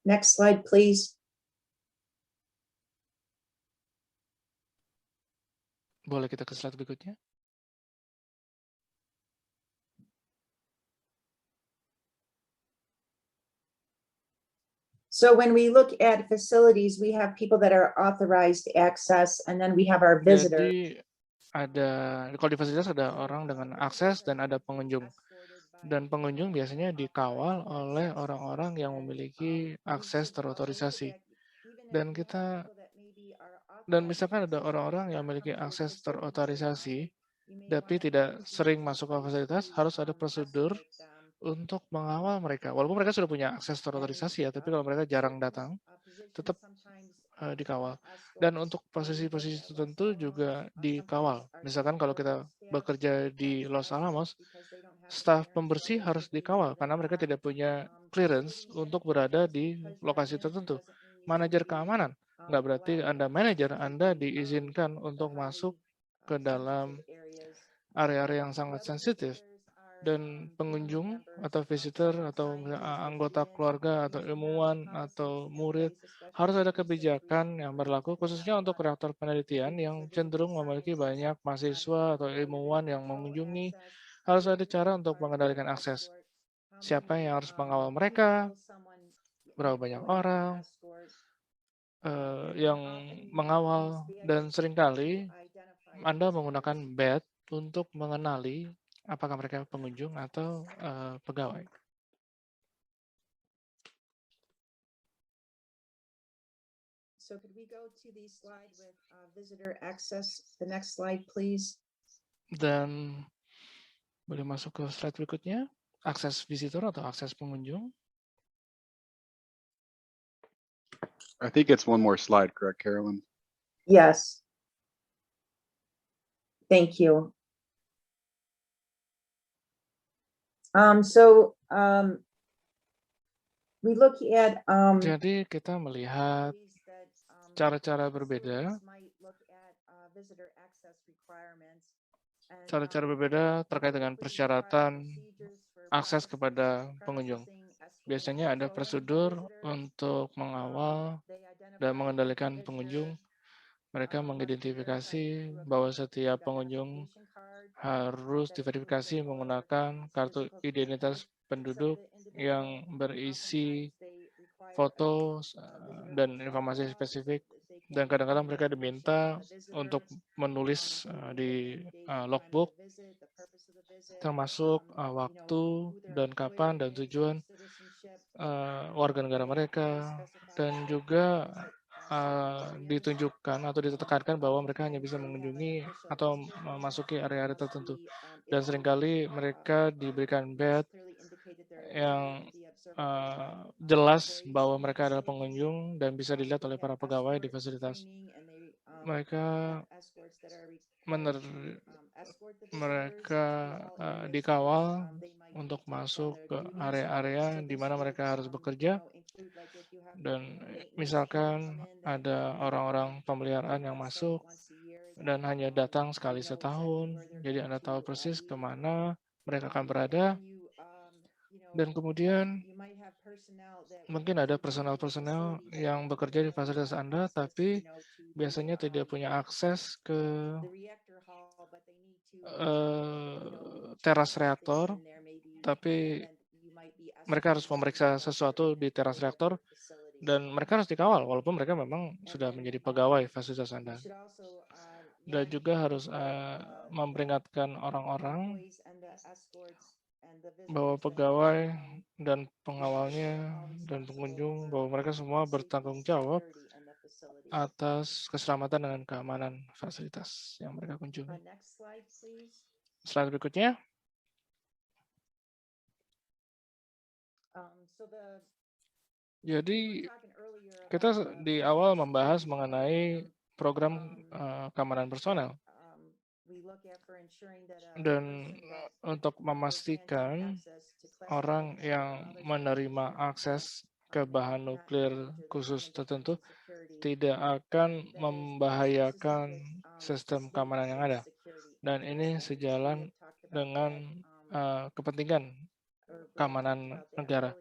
Next slide, please. Boleh kita ke slide berikutnya? So when we look at facilities, we have people that are authorized access, and then we have our visitors. Jadi kalau di fasilitas ada orang dengan akses dan ada pengunjung. Dan pengunjung biasanya dikawal oleh orang-orang yang memiliki akses terotorisasi. Dan misalkan ada orang-orang yang memiliki akses terotorisasi, tapi tidak sering masuk ke fasilitas, harus ada prosedur untuk mengawal mereka. Walaupun mereka sudah punya akses terotorisasi ya, tapi kalau mereka jarang datang, tetap dikawal. Dan untuk posisi-posisi tertentu juga dikawal. Misalkan kalau kita bekerja di Los Alamos, staf pembersih harus dikawal karena mereka tidak punya clearance untuk berada di lokasi tertentu. Manajer keamanan, nggak berarti Anda manajer, Anda diizinkan untuk masuk ke dalam area-area yang sangat sensitif. Dan pengunjung atau visitor atau anggota keluarga atau ilmuwan atau murid harus ada kebijakan yang berlaku khususnya untuk reaktor penelitian yang cenderung memiliki banyak mahasiswa atau ilmuwan yang mengunjungi. Harus ada cara untuk mengendalikan akses. Siapa yang harus mengawal mereka, berapa banyak orang yang mengawal, dan seringkali Anda menggunakan badge untuk mengenali apakah mereka pengunjung atau pegawai. So could we go to the slide with visitor access? The next slide, please. Dan boleh masuk ke slide berikutnya, akses visitor atau akses pengunjung. I think it's one more slide, correct, Carolyn? Yes. Thank you. We look at Jadi kita melihat cara-cara berbeda, terkait dengan persyaratan akses kepada pengunjung. Biasanya ada prosedur untuk mengawal dan mengendalikan pengunjung. Mereka mengidentifikasi bahwa setiap pengunjung harus diverifikasi menggunakan kartu identitas penduduk yang berisi foto dan informasi spesifik. Dan kadang-kadang mereka diminta untuk menulis di logbook, termasuk waktu dan kapan dan tujuan warga negara mereka, dan juga ditunjukkan atau ditekankan bahwa mereka hanya bisa mengunjungi atau memasuki area-area tertentu. Dan seringkali mereka diberikan badge yang jelas bahwa mereka adalah pengunjung dan bisa dilihat oleh para pegawai di fasilitas. Mereka mereka dikawal untuk masuk ke area-area di mana mereka harus bekerja. Dan misalkan ada orang-orang pemeliharaan yang masuk dan hanya datang sekali setahun, jadi Anda tahu persis kemana mereka akan berada. Dan kemudian mungkin ada personel-personel yang bekerja di fasilitas Anda, tapi biasanya tidak punya akses ke teras reaktor, tapi mereka harus memeriksa sesuatu di teras reaktor, dan mereka harus dikawal walaupun mereka memang sudah menjadi pegawai fasilitas Anda. Dan juga harus memperingatkan orang-orang bahwa pegawai dan pengawalnya dan pengunjung bahwa mereka semua bertanggung jawab atas keselamatan dan keamanan fasilitas yang mereka kunjungi. Slide berikutnya. Jadi kita di awal membahas mengenai program keamanan personel. Dan untuk memastikan orang yang menerima akses ke bahan nuklir khusus tertentu tidak akan membahayakan sistem keamanan yang ada. Dan ini sejalan dengan kepentingan keamanan negara.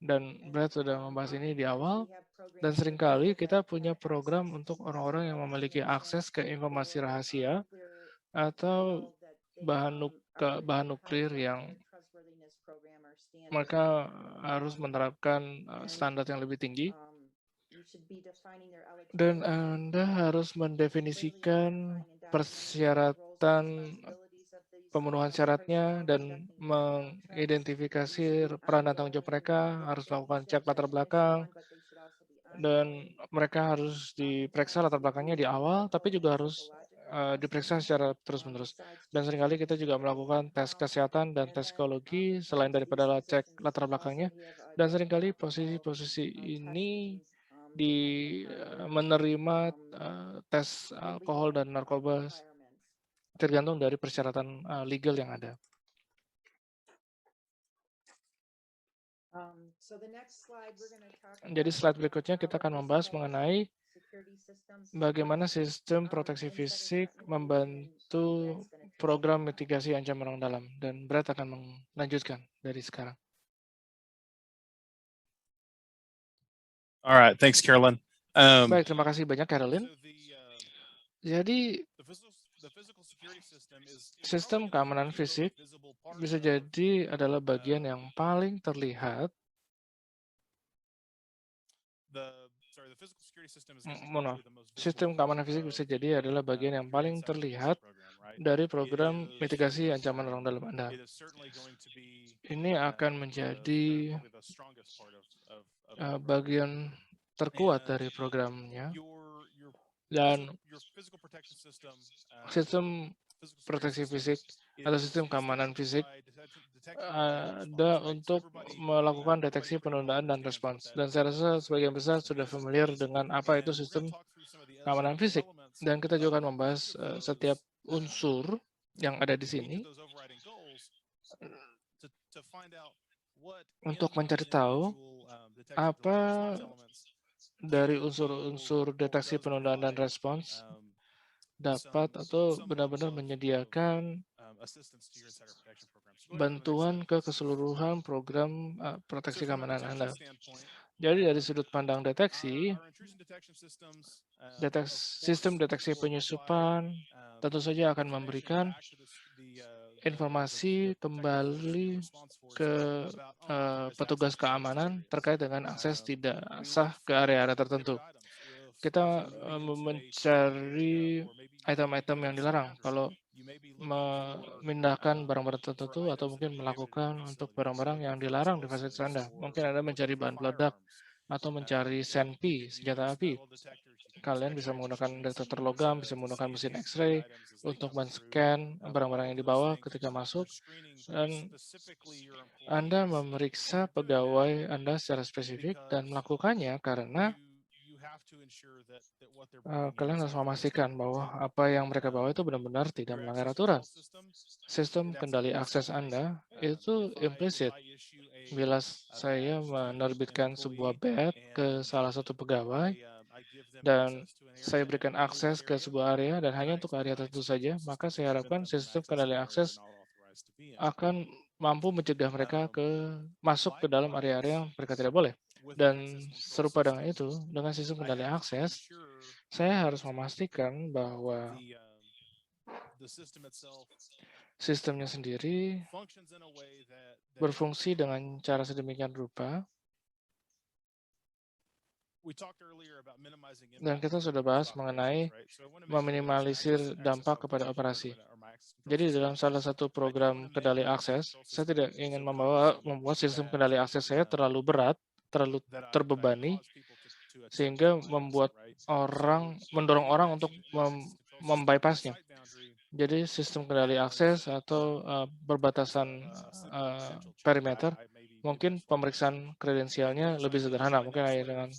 Dan Brad sudah membahas ini di awal. Dan seringkali kita punya program untuk orang-orang yang memiliki akses ke informasi rahasia atau bahan nuklir yang mereka harus menerapkan standar yang lebih tinggi. Dan Anda harus mendefinisikan persyaratan pemenuhan syaratnya dan mengidentifikasi peran dan tanggung jawab mereka, harus melakukan cek latar belakang, dan mereka harus diperiksa latar belakangnya di awal, tapi juga harus diperiksa secara terus-menerus. Dan seringkali kita juga melakukan tes kesehatan dan tes psikologi selain daripada cek latar belakangnya. Dan seringkali posisi-posisi ini menerima tes alkohol dan narkoba tergantung dari persyaratan legal yang ada. Jadi slide berikutnya kita akan membahas mengenai bagaimana sistem proteksi fisik membantu program mitigasi ancaman orang dalam. Dan Brad akan melanjutkan dari sekarang. Alright, thanks, Carolyn. Baik, terima kasih banyak, Carolyn. Jadi, sistem keamanan fisik bisa jadi adalah bagian yang paling terlihat. Sistem keamanan fisik bisa jadi adalah bagian yang paling terlihat dari program mitigasi ancaman orang dalam Anda. Ini akan menjadi bagian terkuat dari programnya. Dan sistem proteksi fisik atau sistem keamanan fisik ada untuk melakukan deteksi, penundaan, dan respons. Dan saya rasa sebagian besar sudah familiar dengan apa itu sistem keamanan fisik. Dan kita juga akan membahas setiap unsur yang ada di sini untuk mencari tahu apa dari unsur-unsur deteksi, penundaan, dan respons dapat atau benar-benar menyediakan bantuan ke keseluruhan program proteksi keamanan Anda. Jadi dari sudut pandang deteksi, sistem deteksi penyusupan tentu saja akan memberikan informasi kembali ke petugas keamanan terkait dengan akses tidak sah ke area-area tertentu. Kita mencari item-item yang dilarang. Kalau memindahkan barang-barang tertentu atau mungkin melakukan untuk barang-barang yang dilarang di fasilitas Anda. Mungkin Anda mencari bahan peledak atau mencari SNP, senjata api. Kalian bisa menggunakan detektor logam, bisa menggunakan mesin X-ray untuk men-scan barang-barang yang dibawa ketika masuk. Dan Anda memeriksa pegawai Anda secara spesifik dan melakukannya karena kalian harus memastikan bahwa apa yang mereka bawa itu benar-benar tidak melanggar aturan. Sistem kendali akses Anda itu implisit. Bila saya menerbitkan sebuah badge ke salah satu pegawai dan saya berikan akses ke sebuah area dan hanya untuk area tertentu saja, maka saya harapkan sistem kendali akses akan mampu mencegah mereka masuk ke dalam area-area yang mereka tidak boleh. Dan serupa dengan itu, dengan sistem kendali akses, saya harus memastikan bahwa sistemnya sendiri berfungsi dengan cara sedemikian rupa. Dan kita sudah bahas mengenai meminimalisir dampak kepada operasi. Jadi dalam salah satu program kendali akses, saya tidak ingin membuat sistem kendali akses saya terlalu berat, terlalu terbebani, sehingga mendorong orang untuk membypassnya. Jadi sistem kendali akses atau perbatasan perimeter, mungkin pemeriksaan kredensialnya lebih sederhana, mungkin hanya dengan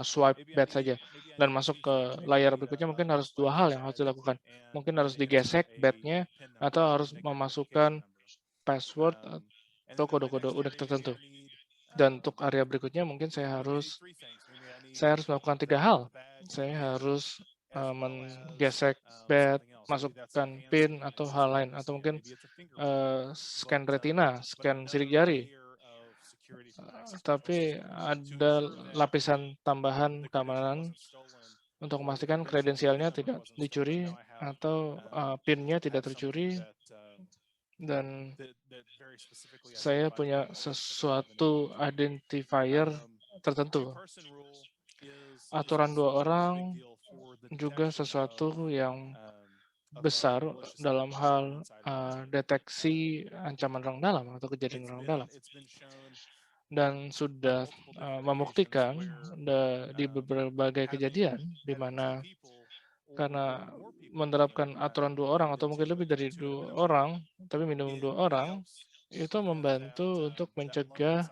swipe badge saja. Dan masuk ke layar berikutnya mungkin harus dua hal yang harus dilakukan. Mungkin harus digesek badge-nya atau harus memasukkan password atau kode-kode unik tertentu. Dan untuk area berikutnya mungkin saya harus melakukan 3 hal. Saya harus menggesek badge, masukkan PIN atau hal lain, atau mungkin scan retina, scan sidik jari. Tapi ada lapisan tambahan keamanan untuk memastikan kredensialnya tidak dicuri atau PIN-nya tidak tercuri. Dan saya punya sesuatu identifier tertentu. Aturan 2 orang juga sesuatu yang besar dalam hal deteksi ancaman orang dalam atau kejadian orang dalam. Dan sudah membuktikan di berbagai kejadian di mana karena menerapkan aturan 2 orang atau mungkin lebih dari 2 orang, tapi minimum 2 orang, itu membantu untuk mencegah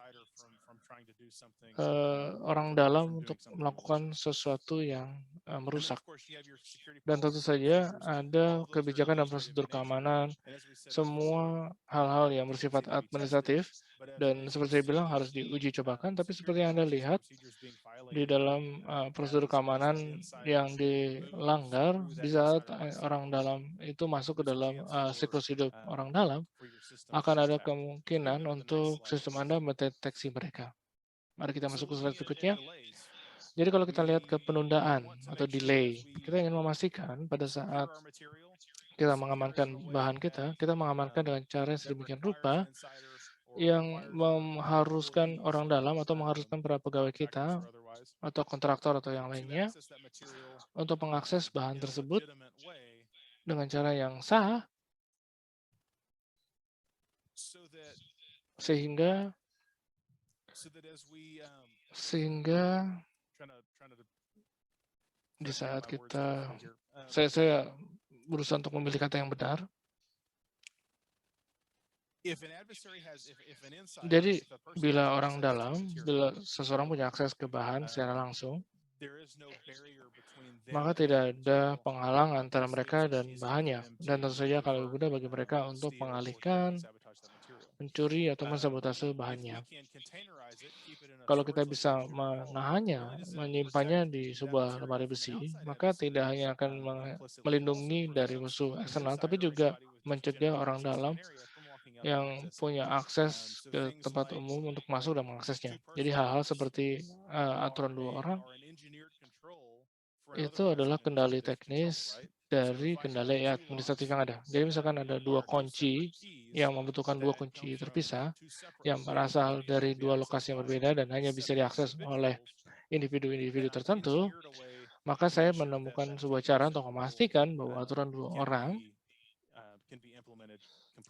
orang dalam untuk melakukan sesuatu yang merusak. Dan tentu saja ada kebijakan dan prosedur keamanan, semua hal-hal yang bersifat administratif, dan seperti saya bilang harus diuji cobakan, tapi seperti yang Anda lihat, di dalam prosedur keamanan yang dilanggar, di saat orang dalam itu masuk ke dalam siklus hidup orang dalam, akan ada kemungkinan untuk sistem Anda mendeteksi mereka. Mari kita masuk ke slide berikutnya. Jadi kalau kita lihat ke penundaan atau delay, kita ingin memastikan pada saat kita mengamankan bahan kita mengamankan dengan cara yang sedemikian rupa yang mengharuskan orang dalam atau mengharuskan para pegawai kita atau kontraktor atau yang lainnya untuk mengakses bahan tersebut dengan cara yang sah sehingga di saat kita, saya berusaha untuk memilih kata yang benar. Jadi bila orang dalam, bila seseorang punya akses ke bahan secara langsung, maka tidak ada penghalang antara mereka dan bahannya. Dan tentu saja akan lebih mudah bagi mereka untuk mengalihkan, mencuri, atau mensabotase bahannya. Kalau kita bisa menahannya, menyimpannya di sebuah lemari besi, maka tidak hanya akan melindungi dari musuh eksternal, tapi juga mencegah orang dalam yang punya akses ke tempat umum untuk masuk dan mengaksesnya. Jadi hal-hal seperti aturan 2 orang itu adalah kendali teknis dari kendali administratif yang ada. Jadi misalkan ada 2 kunci yang membutuhkan 2 kunci terpisah yang berasal dari 2 lokasi yang berbeda dan hanya bisa diakses oleh individu-individu tertentu, maka saya menemukan sebuah cara untuk memastikan bahwa aturan 2 orang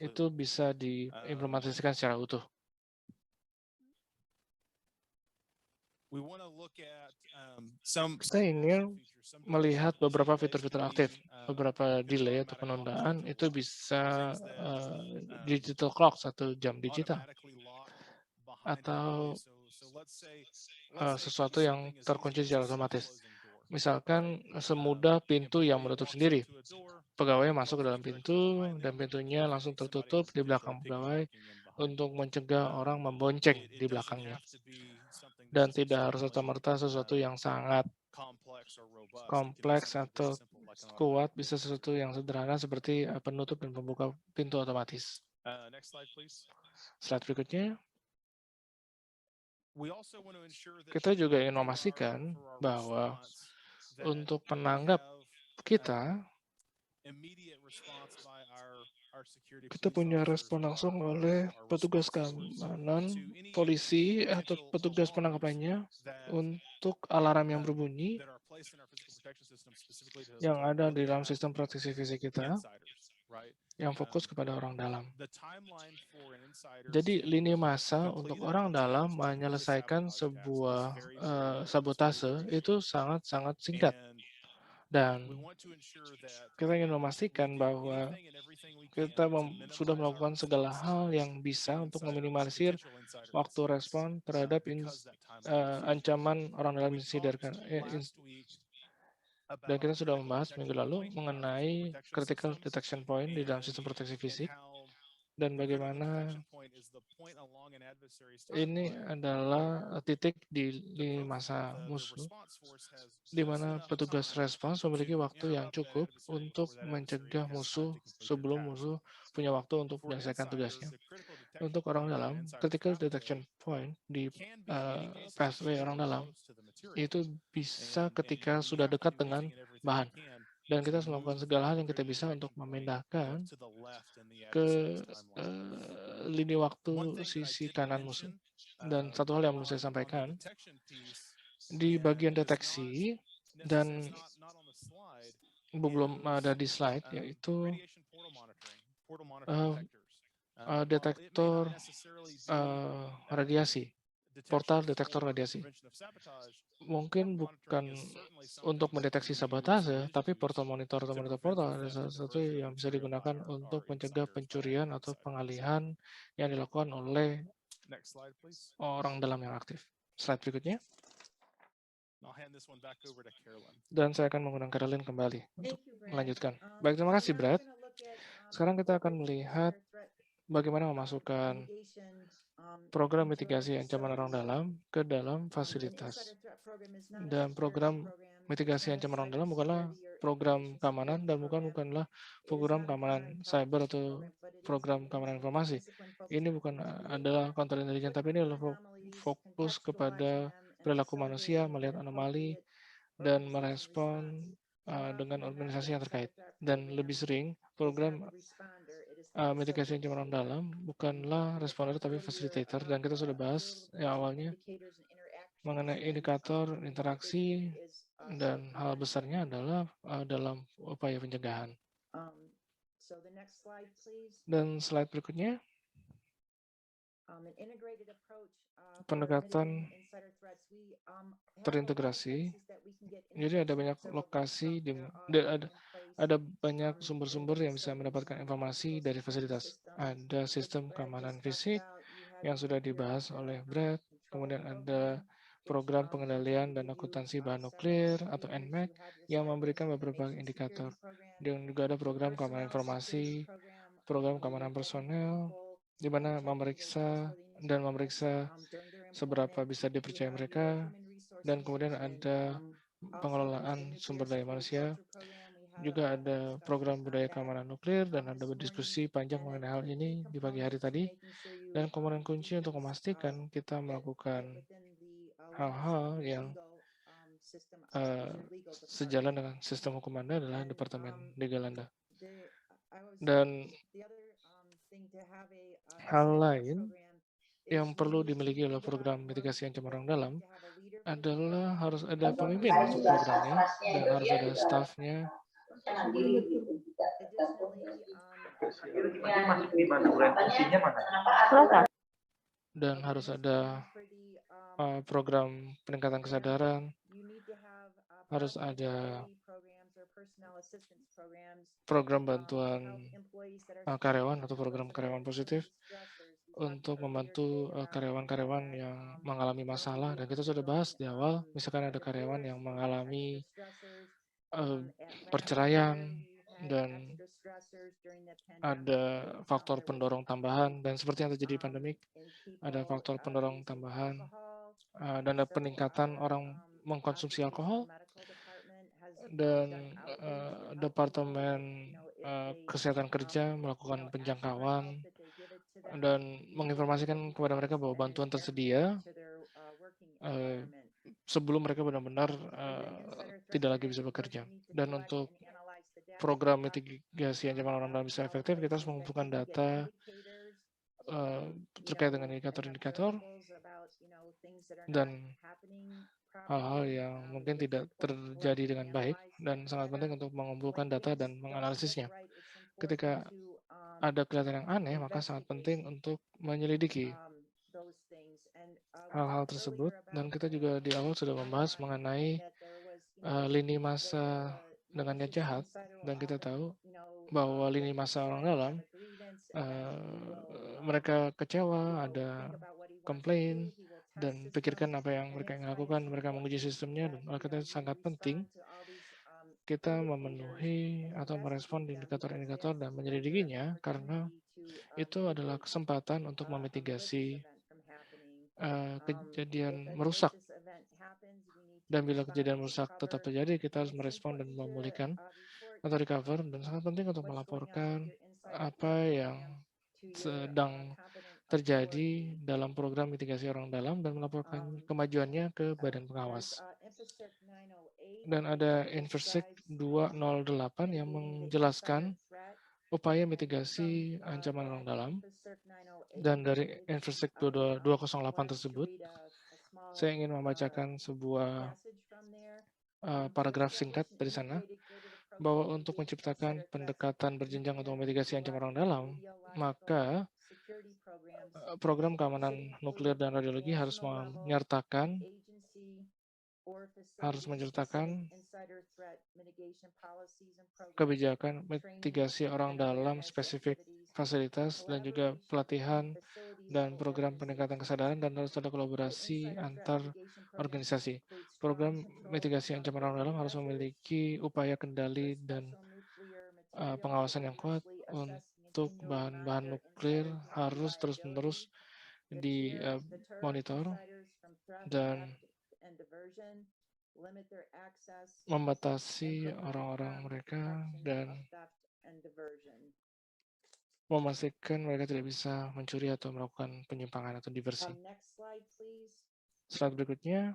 itu bisa diimplementasikan secara utuh. Kita ingin melihat beberapa fitur-fitur aktif, beberapa delay atau penundaan itu bisa digital clocks atau jam digital, atau sesuatu yang terkunci secara otomatis. Misalkan semudah pintu yang menutup sendiri. Pegawai masuk ke dalam pintu dan pintunya langsung tertutup di belakang pegawai untuk mencegah orang membonceng di belakangnya. Dan tidak harus serta-merta sesuatu yang sangat kompleks atau kuat, bisa sesuatu yang sederhana seperti penutup dan pembuka pintu otomatis. Slide berikutnya. Kita juga ingin memastikan bahwa untuk penanggap kita punya respon langsung oleh petugas keamanan, polisi, atau petugas penangkap lainnya untuk alarm yang berbunyi yang ada di dalam sistem proteksi fisik kita yang fokus kepada orang dalam. Jadi lini masa untuk orang dalam menyelesaikan sebuah sabotase itu sangat-sangat singkat. Dan kita ingin memastikan bahwa kita sudah melakukan segala hal yang bisa untuk meminimalisir waktu respon terhadap ancaman orang dalam insiden. Dan kita sudah membahas minggu lalu mengenai critical detection point di dalam sistem proteksi fisik dan bagaimana ini adalah titik di masa musuh di mana petugas respons memiliki waktu yang cukup untuk mencegah musuh sebelum musuh punya waktu untuk menyelesaikan tugasnya. Untuk orang dalam, critical detection point di pathway orang dalam itu bisa ketika sudah dekat dengan bahan. Dan kita harus melakukan segala hal yang kita bisa untuk memindahkan ke lini waktu sisi kanan musuh. Dan satu hal yang mau saya sampaikan, di bagian deteksi, dan belum ada di slide, yaitu detektor radiasi. Portal detektor radiasi. Mungkin bukan untuk mendeteksi sabotase, tapi portal monitor atau monitor portal adalah salah satu yang bisa digunakan untuk mencegah pencurian atau pengalihan yang dilakukan oleh orang dalam yang aktif. Slide berikutnya. Dan saya akan menggunakan Carolyn kembali untuk melanjutkan. Baik, terima kasih, Brad. Sekarang kita akan melihat bagaimana memasukkan program mitigasi ancaman orang dalam ke dalam fasilitas. Dan program mitigasi ancaman orang dalam bukanlah program keamanan dan bukanlah program keamanan cyber atau program keamanan informasi. Ini bukan adalah counter intelligence, tapi ini adalah fokus kepada perilaku manusia, melihat anomali, dan merespon dengan organisasi yang terkait. Dan lebih sering, program mitigasi ancaman orang dalam bukanlah responder tapi facilitator, dan kita sudah bahas yang awalnya mengenai indikator interaksi dan hal besarnya adalah dalam upaya pencegahan. Dan slide berikutnya, pendekatan terintegrasi. Jadi ada banyak lokasi, ada banyak sumber-sumber yang bisa mendapatkan informasi dari fasilitas. Ada sistem keamanan fisik yang sudah dibahas oleh Brad, kemudian ada program pengendalian dan akuntansi bahan nuklir atau NMAC yang memberikan beberapa indikator. Dan juga ada program keamanan informasi, program keamanan personel, di mana memeriksa seberapa bisa dipercaya mereka, dan kemudian ada pengelolaan sumber daya manusia. Juga ada program budaya keamanan nuklir, dan ada berdiskusi panjang mengenai hal ini di pagi hari tadi. Dan komponen kunci untuk memastikan kita melakukan hal-hal yang sejalan dengan sistem hukum Anda adalah Departemen Legal Anda. Dan hal lain yang perlu dimiliki oleh program mitigasi ancaman orang dalam adalah harus ada pemimpin untuk programnya dan harus ada stafnya. Dan harus ada program peningkatan kesadaran, harus ada program bantuan karyawan atau program karyawan positif untuk membantu karyawan-karyawan yang mengalami masalah, dan kita sudah bahas di awal, misalkan ada karyawan yang mengalami perceraian dan ada faktor pendorong tambahan, dan seperti yang terjadi di pandemik, ada faktor pendorong tambahan dan ada peningkatan orang mengkonsumsi alkohol, dan Departemen Kesehatan Kerja melakukan penjangkauan dan menginformasikan kepada mereka bahwa bantuan tersedia sebelum mereka benar-benar tidak lagi bisa bekerja. Dan untuk program mitigasi ancaman orang dalam bisa efektif, kita harus mengumpulkan data terkait dengan indikator-indikator dan hal-hal yang mungkin tidak terjadi dengan baik, dan sangat penting untuk mengumpulkan data dan menganalisisnya. Ketika ada kelihatan yang aneh, maka sangat penting untuk menyelidiki hal-hal tersebut. Dan kita juga di awal sudah membahas mengenai lini masa dengan niat jahat, dan kita tahu bahwa lini masa orang dalam mereka kecewa, ada komplain, dan pikirkan apa yang mereka ingin lakukan, mereka menguji sistemnya, dan oleh karena itu sangat penting kita memenuhi atau merespon indikator-indikator dan menyelidikinya, karena itu adalah kesempatan untuk memitigasi kejadian merusak. Dan bila kejadian merusak tetap terjadi, kita harus merespon dan memulihkan atau recover, dan sangat penting untuk melaporkan apa yang sedang terjadi dalam program mitigasi orang dalam dan melaporkan kemajuannya ke badan pengawas. Dan ada Infosec 208 yang menjelaskan upaya mitigasi ancaman orang dalam, dan dari Infosec 208 tersebut saya ingin membacakan sebuah paragraf singkat dari sana, bahwa untuk menciptakan pendekatan berjenjang untuk mitigasi ancaman orang dalam, maka program keamanan nuklir dan radiologi harus menyertakan kebijakan mitigasi orang dalam spesifik fasilitas, dan juga pelatihan dan program peningkatan kesadaran, dan harus ada kolaborasi antar organisasi. Program mitigasi ancaman orang dalam harus memiliki upaya kendali dan pengawasan yang kuat. Untuk bahan-bahan nuklir harus terus-menerus dimonitor dan membatasi orang-orang mereka dan memastikan mereka tidak bisa mencuri atau melakukan penyimpangan atau diversi. Slide berikutnya.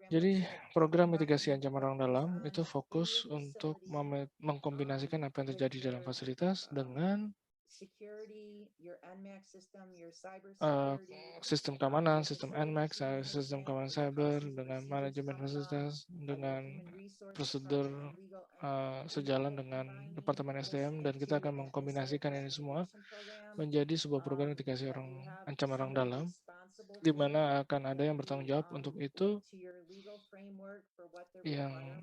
Jadi program mitigasi ancaman orang dalam itu fokus untuk mengkombinasikan apa yang terjadi dalam fasilitas dengan sistem keamanan, sistem NMAX, sistem keamanan cyber, dengan manajemen fasilitas, dengan prosedur sejalan dengan Departemen SDM, dan kita akan mengkombinasikan ini semua menjadi sebuah program mitigasi ancaman orang dalam, di mana akan ada yang bertanggung jawab untuk itu, yang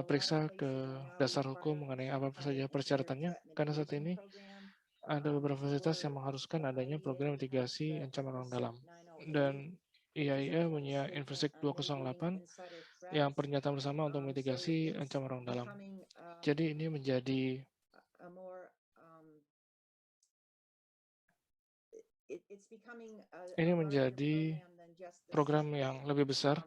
periksa ke dasar hukum mengenai apa saja persyaratannya, karena saat ini ada beberapa fasilitas yang mengharuskan adanya program mitigasi ancaman orang dalam. Dan IAIA punya Infosec 208 yang pernyataan bersama untuk mitigasi ancaman orang dalam. Jadi ini menjadi program yang lebih besar,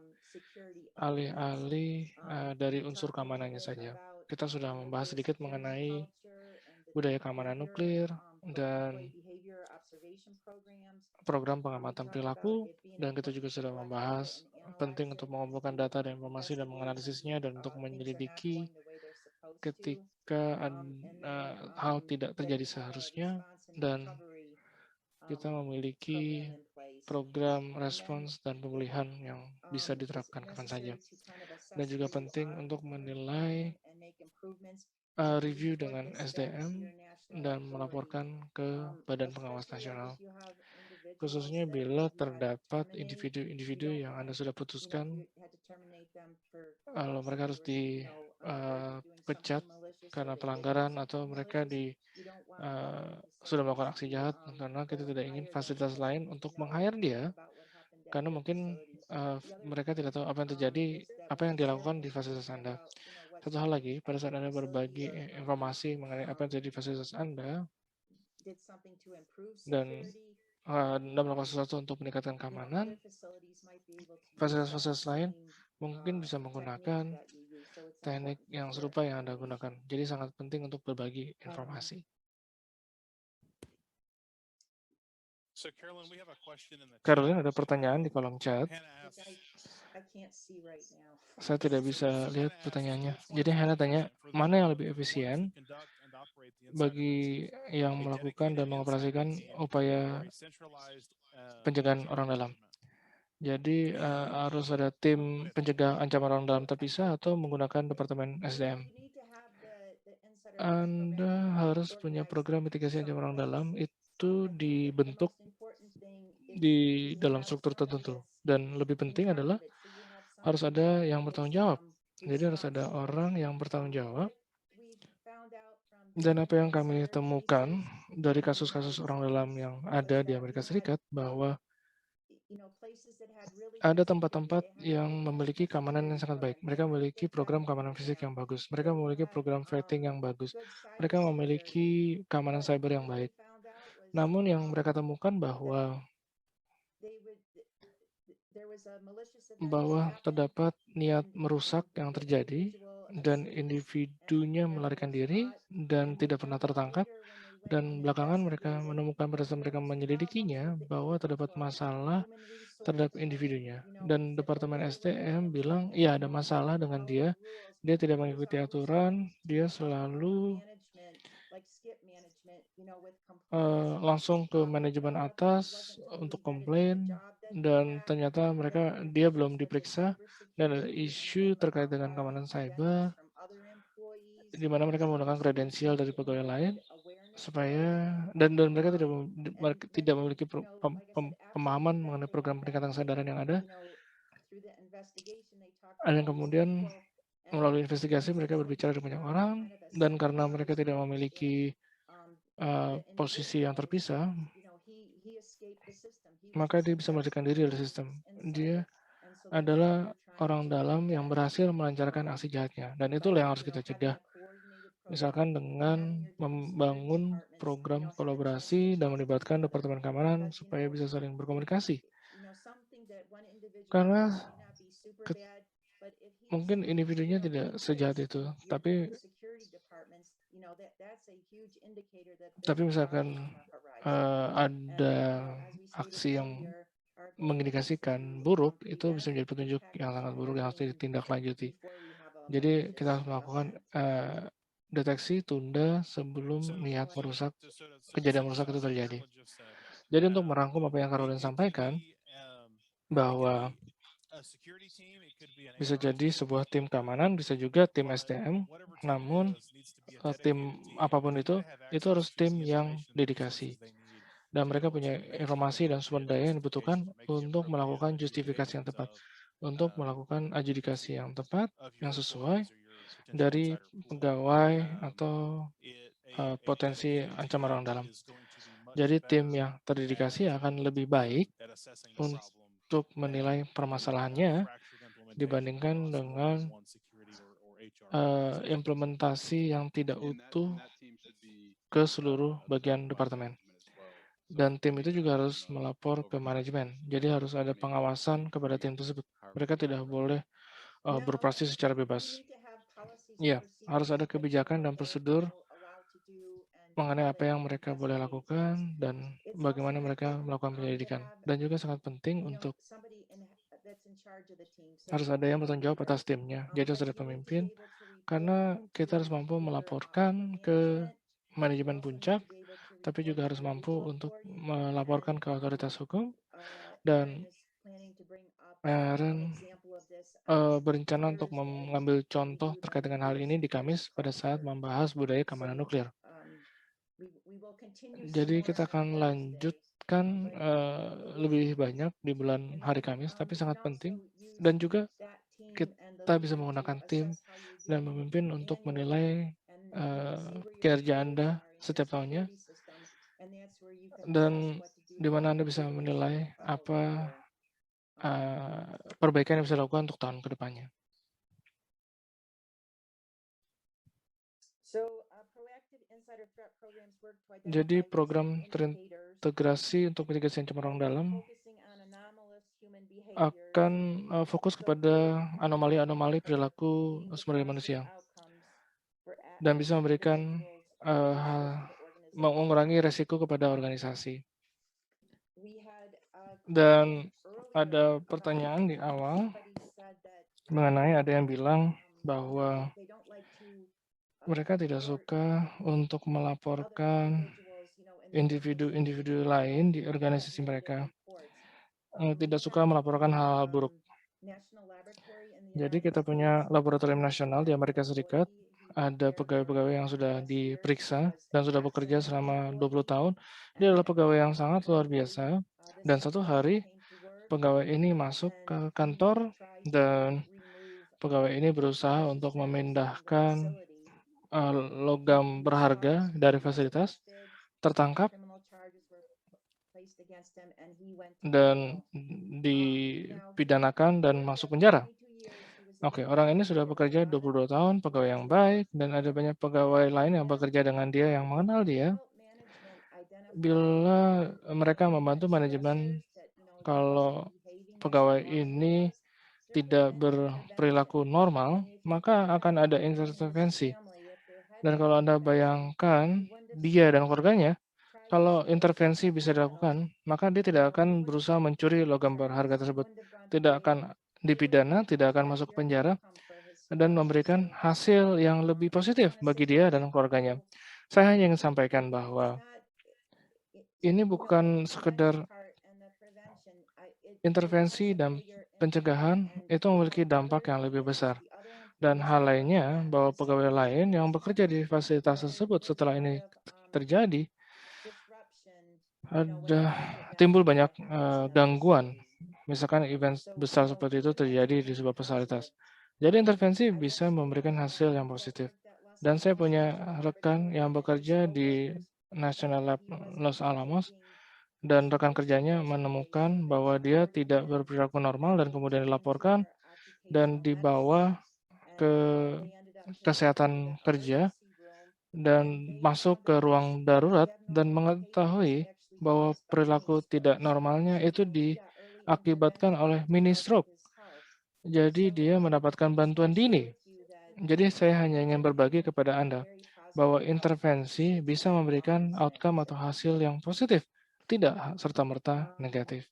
alih-alih dari unsur keamanannya saja. Kita sudah membahas sedikit mengenai budaya keamanan nuklir dan program pengamatan perilaku, dan kita juga sudah membahas penting untuk mengumpulkan data dan informasi dan menganalisisnya, dan untuk menyelidiki ketika hal tidak terjadi seharusnya, dan kita memiliki program respons dan pemulihan yang bisa diterapkan kapan saja. Dan juga penting untuk menilai review dengan SDM dan melaporkan ke Badan Pengawas Nasional. khususnya bila terdapat individu-individu yang Anda sudah putuskan kalau mereka harus dipecat karena pelanggaran atau mereka sudah melakukan aksi jahat, karena kita tidak ingin fasilitas lain untuk meng-hire dia karena mungkin mereka tidak tahu apa yang terjadi, apa yang dilakukan di fasilitas Anda. Satu hal lagi, pada saat Anda berbagi informasi mengenai apa yang terjadi di fasilitas Anda dan Anda melakukan sesuatu untuk meningkatkan keamanan, fasilitas-fasilitas lain mungkin bisa menggunakan teknik yang serupa yang Anda gunakan. Jadi sangat penting untuk berbagi informasi. So Carolyn, we have a question in the Caroline, chat. ada pertanyaan di kolom chat. Hannah asks, Saya tidak bisa lihat pertanyaannya. Jadi Hannah tanya, mana yang lebih efisien bagi yang melakukan dan mengoperasikan upaya pencegahan orang dalam? Jadi harus ada tim pencegah ancaman orang dalam terpisah atau menggunakan Departemen SDM. Anda harus punya program mitigasi ancaman orang dalam itu dibentuk di dalam struktur tertentu. Dan lebih penting adalah harus ada yang bertanggung jawab. Jadi harus ada orang yang bertanggung jawab. Dan apa yang kami temukan dari kasus-kasus orang dalam yang ada di Amerika Serikat, bahwa ada tempat-tempat yang memiliki keamanan yang sangat baik. Mereka memiliki program keamanan fisik yang bagus. Mereka memiliki program vetting yang bagus. Mereka memiliki keamanan cyber yang baik. Namun yang mereka temukan bahwa terdapat niat merusak yang terjadi dan individunya melarikan diri dan tidak pernah tertangkap, dan belakangan mereka menemukan pada saat mereka menyelidikinya bahwa terdapat masalah terhadap individunya, dan Departemen SDM bilang iya ada masalah dengan dia tidak mengikuti aturan, dia selalu langsung ke manajemen atas untuk komplain, dan ternyata dia belum diperiksa, dan ada isu terkait dengan keamanan cyber di mana mereka menggunakan kredensial dari pegawai lain supaya dan mereka tidak memiliki pemahaman mengenai program peningkatan kesadaran yang ada. Dan kemudian melalui investigasi mereka berbicara dengan banyak orang, dan karena mereka tidak memiliki posisi yang terpisah, maka dia bisa melarikan diri dari sistem. Dia adalah orang dalam yang berhasil melancarkan aksi jahatnya, dan itulah yang harus kita cegah. Misalkan dengan membangun program kolaborasi dan melibatkan Departemen Keamanan supaya bisa saling berkomunikasi. Karena mungkin individunya tidak sejahat itu, tapi misalkan ada aksi yang mengindikasikan buruk, itu bisa menjadi petunjuk yang sangat buruk yang harus ditindaklanjuti. Jadi kita harus melakukan deteksi tunda sebelum niat merusak, kejadian merusak itu terjadi. Jadi untuk merangkum apa yang Caroline sampaikan, bahwa bisa jadi sebuah tim keamanan, bisa juga tim SDM, namun tim apapun itu harus tim yang dedikasi. Dan mereka punya informasi dan sumber daya yang dibutuhkan untuk melakukan justifikasi yang tepat, untuk melakukan adjudikasi yang tepat, yang sesuai dari pegawai atau potensi ancaman orang dalam. Jadi tim yang terdedikasi akan lebih baik untuk menilai permasalahannya dibandingkan dengan implementasi yang tidak utuh ke seluruh bagian departemen. Dan tim itu juga harus melapor ke manajemen. Jadi harus ada pengawasan kepada tim tersebut. Mereka tidak boleh beroperasi secara bebas. Ya, harus ada kebijakan dan prosedur mengenai apa yang mereka boleh lakukan dan bagaimana mereka melakukan penyelidikan. Dan juga sangat penting untuk harus ada yang bertanggung jawab atas timnya. Jadi harus ada pemimpin, karena kita harus mampu melaporkan ke manajemen puncak, tapi juga harus mampu untuk melaporkan ke otoritas hukum, dan Aaron berencana untuk mengambil contoh terkait dengan hal ini di Kamis pada saat membahas budaya keamanan nuklir. Jadi kita akan lanjut dilibatkan lebih banyak di bulan hari Kamis, tapi sangat penting. Dan juga kita bisa menggunakan tim dan memimpin untuk menilai kinerja Anda setiap tahunnya, dan di mana Anda bisa menilai apa perbaikan yang bisa dilakukan untuk tahun ke depannya. Jadi program terintegrasi untuk mitigasi ancaman orang dalam akan fokus kepada anomali-anomali perilaku sumber daya manusia dan bisa memberikan mengurangi resiko kepada organisasi. Dan ada pertanyaan di awal mengenai ada yang bilang bahwa mereka tidak suka untuk melaporkan individu-individu lain di organisasi mereka, tidak suka melaporkan hal-hal buruk. Jadi kita punya laboratorium nasional di Amerika Serikat, ada pegawai-pegawai yang sudah diperiksa dan sudah bekerja selama 20 tahun. Dia adalah pegawai yang sangat luar biasa, dan satu hari pegawai ini masuk ke kantor dan pegawai ini berusaha untuk memindahkan logam berharga dari fasilitas, tertangkap dan dipidanakan dan masuk penjara. Oke, orang ini sudah bekerja 22 tahun, pegawai yang baik, dan ada banyak pegawai lain yang bekerja dengan dia yang mengenal dia. Bila mereka membantu manajemen, kalau pegawai ini tidak berperilaku normal, maka akan ada intervensi. Dan kalau Anda bayangkan dia dan keluarganya, kalau intervensi bisa dilakukan, maka dia tidak akan berusaha mencuri logam berharga tersebut, tidak akan dipidana, tidak akan masuk ke penjara, dan memberikan hasil yang lebih positif bagi dia dan keluarganya. Saya hanya ingin sampaikan bahwa ini bukan sekedar intervensi dan pencegahan, itu memiliki dampak yang lebih besar. Dan hal lainnya, bahwa pegawai lain yang bekerja di fasilitas tersebut setelah ini terjadi, timbul banyak gangguan. Misalkan event besar seperti itu terjadi di sebuah fasilitas. Jadi intervensi bisa memberikan hasil yang positif. Dan saya punya rekan yang bekerja di National Lab Los Alamos, dan rekan kerjanya menemukan bahwa dia tidak berperilaku normal dan kemudian dilaporkan dan dibawa ke kesehatan kerja dan masuk ke ruang darurat dan mengetahui bahwa perilaku tidak normalnya itu diakibatkan oleh mini stroke. Jadi dia mendapatkan bantuan dini. Jadi saya hanya ingin berbagi kepada Anda bahwa intervensi bisa memberikan outcome atau hasil yang positif, tidak serta-merta negatif.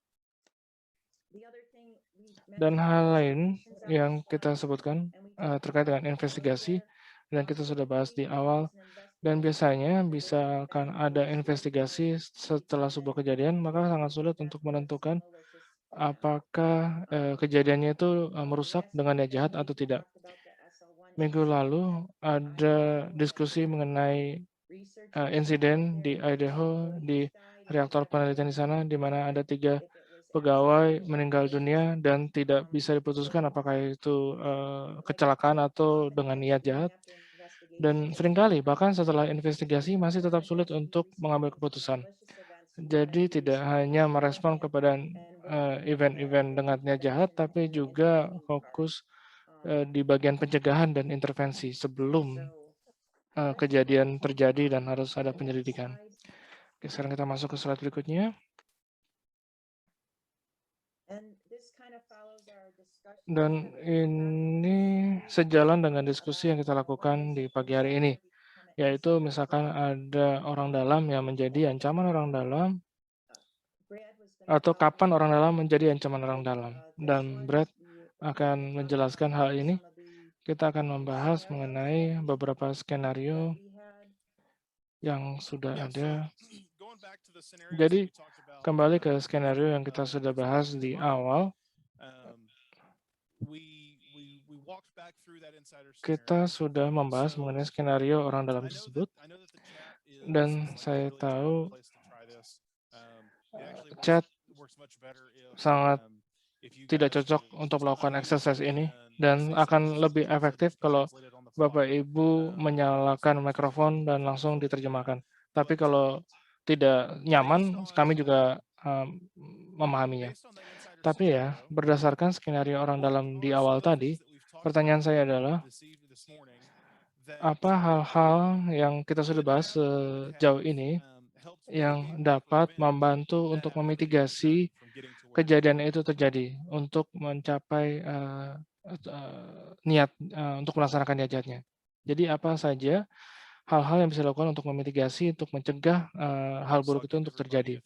Dan hal lain yang kita sebutkan terkait dengan investigasi, dan kita sudah bahas di awal, dan biasanya bisa akan ada investigasi setelah sebuah kejadian, maka sangat sulit untuk menentukan apakah kejadiannya itu merusak dengan niat jahat atau tidak. Minggu lalu ada diskusi mengenai insiden di Idaho, di reaktor penelitian di sana, di mana ada 3 pegawai meninggal dunia dan tidak bisa diputuskan apakah itu kecelakaan atau dengan niat jahat. Dan seringkali bahkan setelah investigasi masih tetap sulit untuk mengambil keputusan. Jadi tidak hanya merespon kepada event-event dengan niat jahat, tapi juga fokus di bagian pencegahan dan intervensi sebelum kejadian terjadi dan harus ada penyelidikan. Oke, sekarang kita masuk ke slide berikutnya. Dan ini sejalan dengan diskusi yang kita lakukan di pagi hari ini, yaitu misalkan ada orang dalam yang menjadi ancaman orang dalam, atau kapan orang dalam menjadi ancaman orang dalam. Dan Brad akan menjelaskan hal ini. Kita akan membahas mengenai beberapa skenario yang sudah ada. Jadi kembali ke skenario yang kita sudah bahas di awal, kita sudah membahas mengenai skenario orang dalam tersebut, dan saya tahu chat sangat tidak cocok untuk melakukan exercise ini dan akan lebih efektif kalau Bapak Ibu menyalakan mikrofon dan langsung diterjemahkan. Tapi kalau tidak nyaman, kami juga memahaminya. Tapi ya, berdasarkan skenario orang dalam di awal tadi, pertanyaan saya adalah, apa hal-hal yang kita sudah bahas sejauh ini yang dapat membantu untuk memitigasi kejadian itu terjadi, untuk mencapai niat untuk melaksanakan niatnya. Jadi apa saja hal-hal yang bisa dilakukan untuk memitigasi, untuk mencegah hal buruk itu untuk terjadi.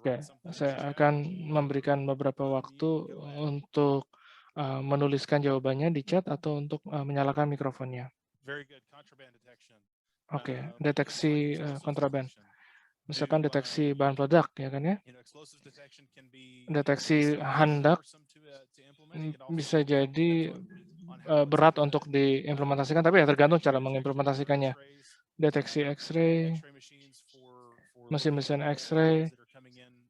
Oke, saya akan memberikan beberapa waktu untuk menuliskan jawabannya di chat atau untuk menyalakan mikrofonnya. Oke, deteksi kontraban. Misalkan deteksi bahan peledak, ya kan ya? Deteksi handak bisa jadi berat untuk diimplementasikan, tapi ya tergantung cara mengimplementasikannya. Deteksi X-ray, mesin-mesin X-ray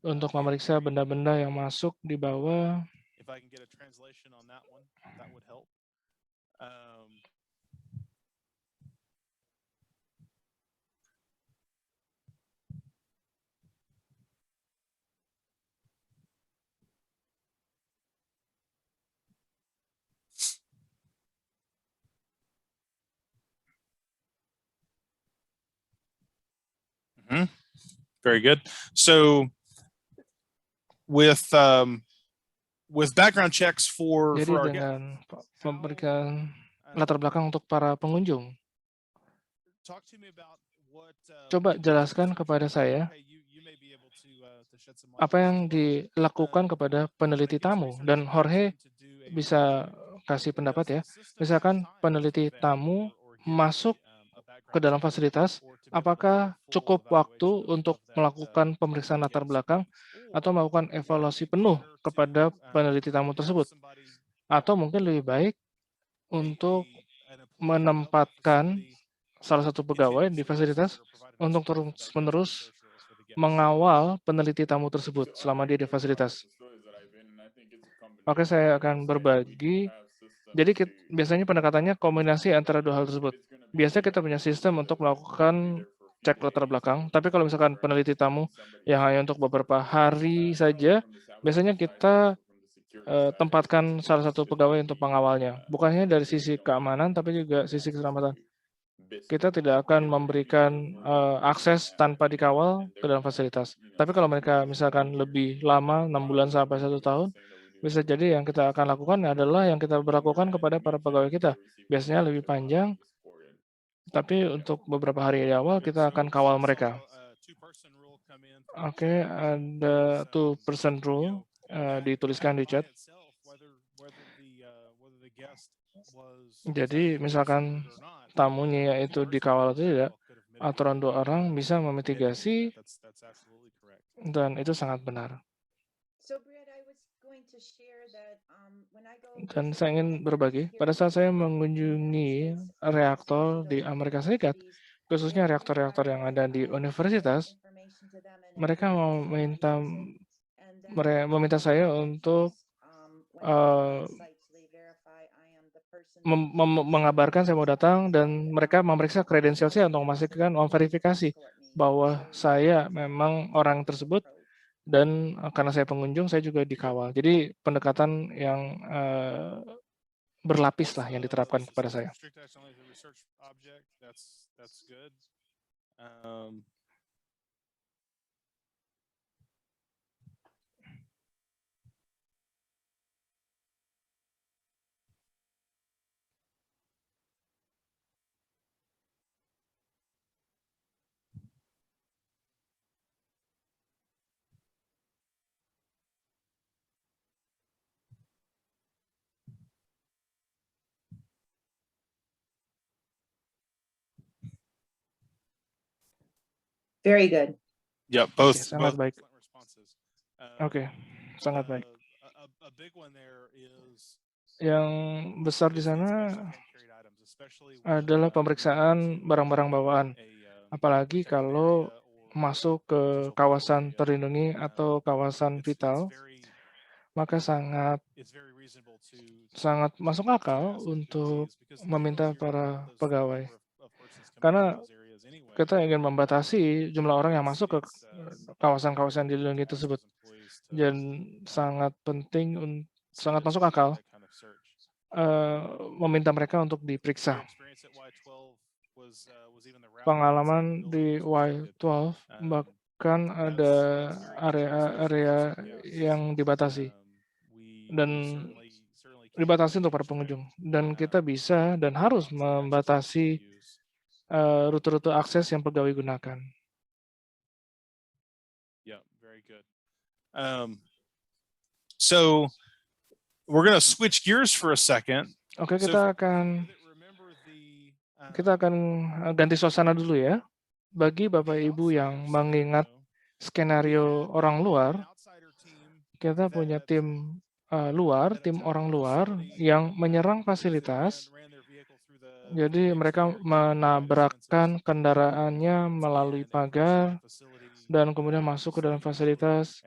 untuk memeriksa benda-benda yang masuk di bawah. Very good. So with background checks Jadi our dengan memberikan latar belakang untuk para pengunjung, coba jelaskan kepada saya apa yang dilakukan kepada peneliti tamu, dan Jorge bisa kasih pendapat ya. Misalkan peneliti tamu masuk ke dalam fasilitas, apakah cukup waktu untuk melakukan pemeriksaan latar belakang atau melakukan evaluasi penuh kepada peneliti tamu tersebut? Atau mungkin lebih baik untuk menempatkan salah satu pegawai di fasilitas untuk terus-menerus mengawal peneliti tamu tersebut selama dia di fasilitas. Oke, saya akan berbagi. Jadi biasanya pendekatannya kombinasi antara dua hal tersebut. Biasanya kita punya sistem untuk melakukan cek latar belakang, tapi kalau misalkan peneliti tamu yang hanya untuk beberapa hari saja, biasanya kita tempatkan salah satu pegawai untuk pengawalnya. Bukannya dari sisi keamanan, tapi juga sisi keselamatan. Kita tidak akan memberikan akses tanpa dikawal ke dalam fasilitas. Tapi kalau mereka misalkan lebih lama, 6 bulan sampai 1 tahun, bisa jadi yang kita akan lakukan adalah yang kita berlakukan kepada para pegawai kita. Biasanya lebih panjang, tapi untuk beberapa hari di awal kita akan kawal mereka. Oke, ada two-person rule dituliskan di chat. Jadi misalkan tamunya itu dikawal atau tidak, aturan 2 orang bisa memitigasi, dan itu sangat benar. Dan saya ingin berbagi, pada saat saya mengunjungi reaktor di Amerika Serikat, khususnya reaktor-reaktor yang ada di universitas, mereka meminta saya untuk mengabarkan saya mau datang, dan mereka memeriksa kredensial saya untuk memastikan verifikasi bahwa saya memang orang tersebut, dan karena saya pengunjung, saya juga dikawal. Jadi pendekatan yang berlapis lah yang diterapkan kepada saya. Very good. Yeah, both. Sangat baik. Oke, sangat baik. Yang besar di sana adalah pemeriksaan barang-barang bawaan. Apalagi kalau masuk ke kawasan terlindungi atau kawasan vital, maka sangat masuk akal untuk meminta para pegawai. Karena kita ingin membatasi jumlah orang yang masuk ke kawasan-kawasan dilindungi tersebut. Dan sangat penting, sangat masuk akal meminta mereka untuk diperiksa. Pengalaman di Y12 bahkan ada area-area yang dibatasi dan dibatasi untuk para pengunjung. Dan kita bisa dan harus membatasi rute-rute akses yang pegawai gunakan. So we're going to switch gears for a second. Oke, kita akan ganti suasana dulu ya. Bagi Bapak Ibu yang mengingat skenario orang luar, kita punya tim orang luar yang menyerang fasilitas. Jadi mereka menabrakkan kendaraannya melalui pagar dan kemudian masuk ke dalam fasilitas,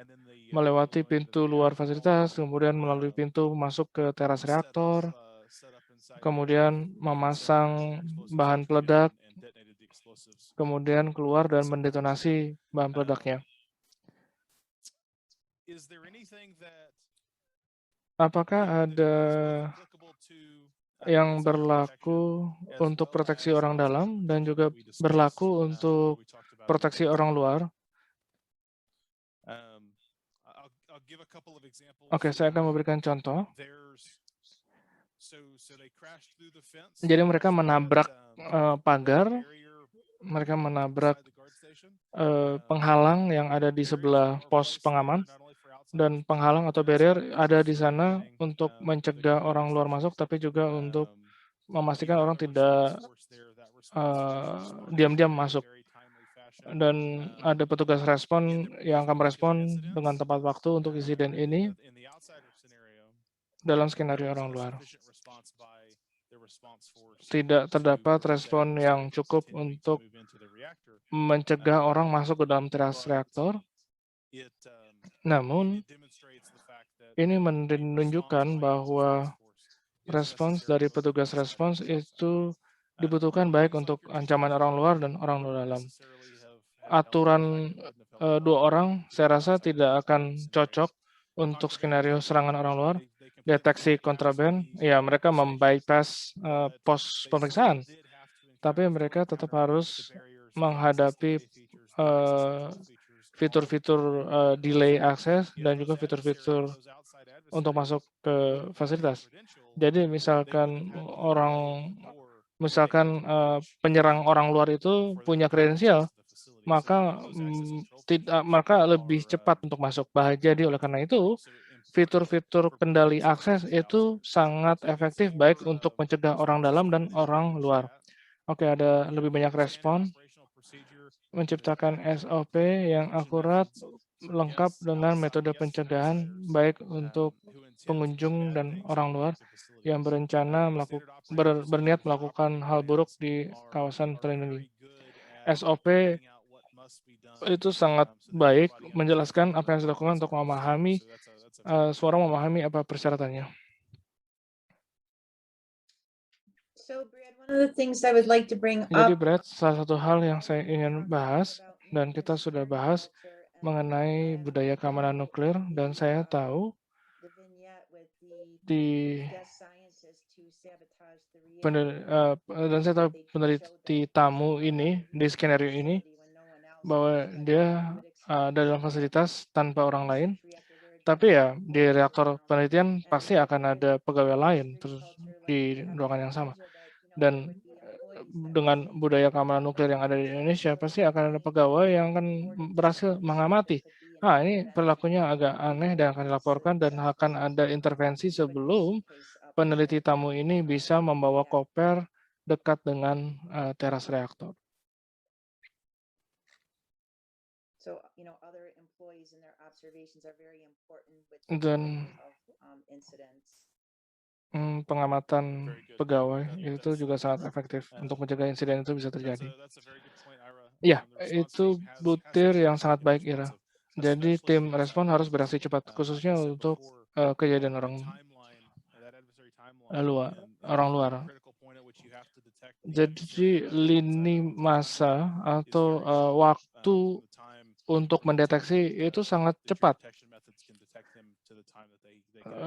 melewati pintu luar fasilitas, kemudian melalui pintu masuk ke teras reaktor, kemudian memasang bahan peledak, kemudian keluar dan mendetonasi bahan peledaknya. Apakah ada yang berlaku untuk proteksi orang dalam dan juga berlaku untuk proteksi orang luar? Oke, saya akan memberikan contoh. Jadi mereka menabrak pagar, mereka menabrak penghalang yang ada di sebelah pos pengaman, dan penghalang atau barrier ada di sana untuk mencegah orang luar masuk, tapi juga untuk memastikan orang tidak diam-diam masuk. Dan ada petugas respon yang akan merespon dengan tepat waktu untuk insiden ini dalam skenario orang luar. Tidak terdapat respon yang cukup untuk mencegah orang masuk ke dalam teras reaktor. Namun, ini menunjukkan bahwa respons dari petugas respons itu dibutuhkan baik untuk ancaman orang luar dan orang dalam. Aturan 2 orang saya rasa tidak akan cocok untuk skenario serangan orang luar. Deteksi kontraban, ya mereka membypass pos pemeriksaan, tapi mereka tetap harus menghadapi fitur-fitur delay akses dan juga fitur-fitur untuk masuk ke fasilitas. Jadi misalkan penyerang orang luar itu punya kredensial, maka lebih cepat untuk masuk. Jadi oleh karena itu, fitur-fitur kendali akses itu sangat efektif baik untuk mencegah orang dalam dan orang luar. Oke, ada lebih banyak respon. Menciptakan SOP yang akurat, lengkap dengan metode pencegahan baik untuk pengunjung dan orang luar yang berniat melakukan hal buruk di kawasan terlindungi. SOP itu sangat baik menjelaskan apa yang harus dilakukan untuk memahami memahami apa persyaratannya. Jadi Brad, salah satu hal yang saya ingin bahas, dan kita sudah bahas mengenai budaya keamanan nuklir, dan saya tahu peneliti tamu ini di skenario ini bahwa dia ada dalam fasilitas tanpa orang lain, tapi ya di reaktor penelitian pasti akan ada pegawai lain terus di ruangan yang sama. Dan dengan budaya keamanan nuklir yang ada di Indonesia, pasti akan ada pegawai yang akan berhasil mengamati. Ini perilakunya agak aneh dan akan dilaporkan dan akan ada intervensi sebelum peneliti tamu ini bisa membawa koper dekat dengan teras reaktor. Dan pengamatan pegawai itu juga sangat efektif untuk mencegah insiden itu bisa terjadi. Iya, itu butir yang sangat baik, Ira. Jadi tim respon harus bereaksi cepat, khususnya untuk kejadian orang luar. Jadi lini masa atau waktu untuk mendeteksi itu sangat cepat.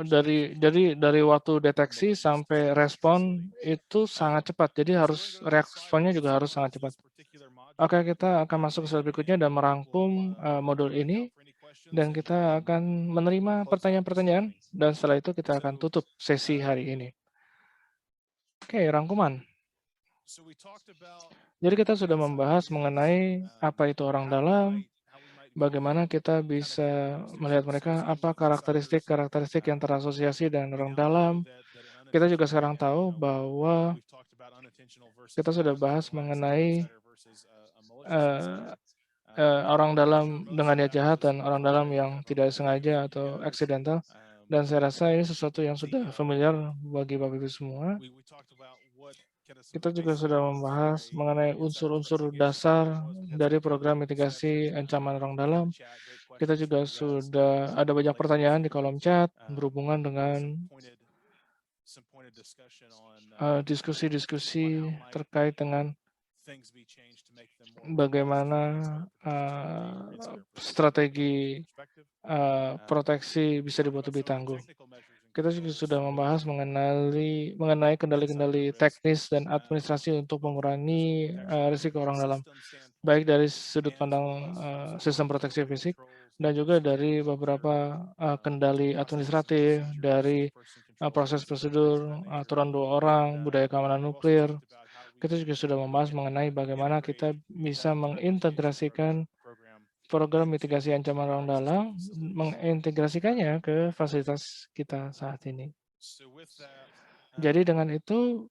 Dari waktu deteksi sampai respon itu sangat cepat. Jadi responnya juga harus sangat cepat. Oke, kita akan masuk ke slide berikutnya dan merangkum modul ini. Dan kita akan menerima pertanyaan-pertanyaan. Dan setelah itu kita akan tutup sesi hari ini. Oke, rangkuman. Jadi kita sudah membahas mengenai apa itu orang dalam, bagaimana kita bisa melihat mereka, apa karakteristik yang terasosiasi dengan orang dalam. Kita juga sekarang tahu bahwa kita sudah bahas mengenai orang dalam dengan niat jahat dan orang dalam yang tidak sengaja atau accidental. Dan saya rasa ini sesuatu yang sudah familiar bagi Bapak Ibu semua. Kita juga sudah membahas mengenai unsur-unsur dasar dari program mitigasi ancaman orang dalam. Kita juga sudah ada banyak pertanyaan di kolom chat berhubungan dengan diskusi-diskusi terkait dengan bagaimana strategi proteksi bisa dibuat lebih tangguh. Kita juga sudah membahas mengenai kendali-kendali teknis dan administrasi untuk mengurangi risiko orang dalam, baik dari sudut pandang sistem proteksi fisik dan juga dari beberapa kendali administratif, dari proses prosedur, aturan 2 orang, budaya keamanan nuklir. Kita juga sudah membahas mengenai bagaimana kita bisa mengintegrasikan program mitigasi ancaman orang dalam, mengintegrasikannya ke fasilitas kita saat ini. Jadi dengan itu,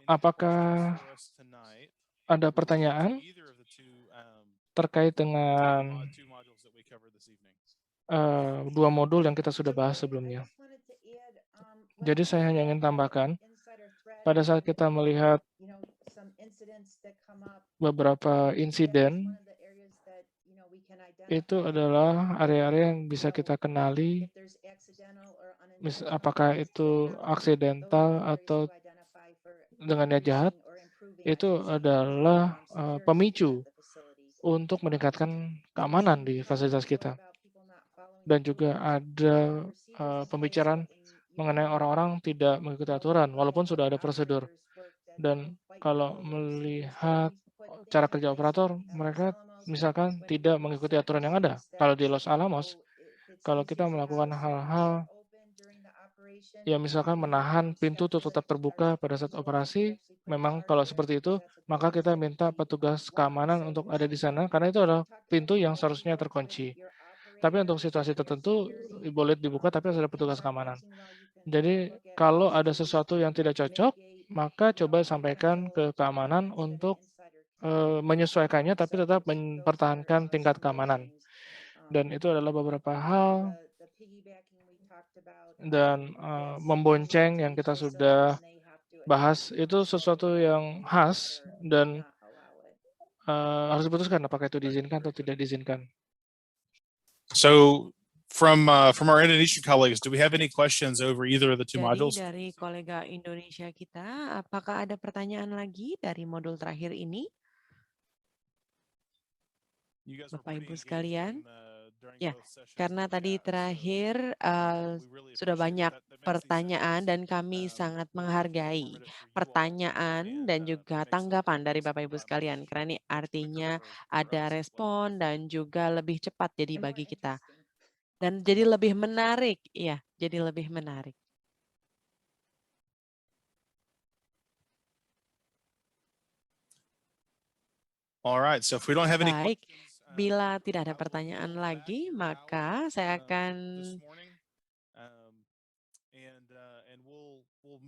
apakah ada pertanyaan terkait dengan 2 modul yang kita sudah bahas sebelumnya? Jadi saya hanya ingin tambahkan, pada saat kita melihat beberapa insiden, itu adalah area-area yang bisa kita kenali, apakah itu aksidental atau dengan niat jahat, itu adalah pemicu untuk meningkatkan keamanan di fasilitas kita. Dan juga ada pembicaraan mengenai orang-orang tidak mengikuti aturan, walaupun sudah ada prosedur. Dan kalau melihat cara kerja operator, mereka misalkan tidak mengikuti aturan yang ada. Kalau di Los Alamos, kalau kita melakukan hal-hal ya misalkan menahan pintu tetap terbuka pada saat operasi, memang kalau seperti itu, maka kita minta petugas keamanan untuk ada di sana, karena itu adalah pintu yang seharusnya terkunci. Tapi untuk situasi tertentu, boleh dibuka tapi harus ada petugas keamanan. Jadi kalau ada sesuatu yang tidak cocok, maka coba sampaikan ke keamanan untuk menyesuaikannya, tapi tetap mempertahankan tingkat keamanan. Dan itu adalah beberapa hal dan membonceng yang kita sudah bahas, itu sesuatu yang khas dan harus diputuskan apakah itu diizinkan atau tidak diizinkan. So from our Indonesian colleagues, do we have any questions over either of the 2 modules? Jadi dari kolega Indonesia kita, apakah ada pertanyaan lagi dari modul terakhir ini? Bapak Ibu sekalian, ya, karena tadi terakhir sudah banyak pertanyaan dan kami sangat menghargai pertanyaan dan juga tanggapan dari Bapak Ibu sekalian, karena ini artinya ada respon dan juga lebih cepat jadi bagi kita. Dan jadi lebih menarik, ya, jadi lebih menarik. All right, so if we don't have any Baik, bila tidak ada pertanyaan lagi, maka saya akan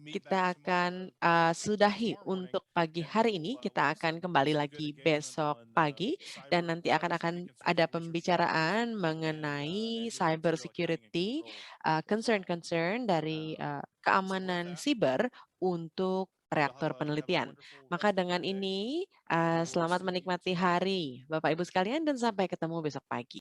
kita akan sudahi untuk pagi hari ini. Kita akan kembali lagi besok pagi dan nanti akan ada pembicaraan mengenai cyber security, concern dari keamanan siber untuk reaktor penelitian. Maka dengan ini, selamat menikmati hari Bapak Ibu sekalian dan sampai ketemu besok pagi.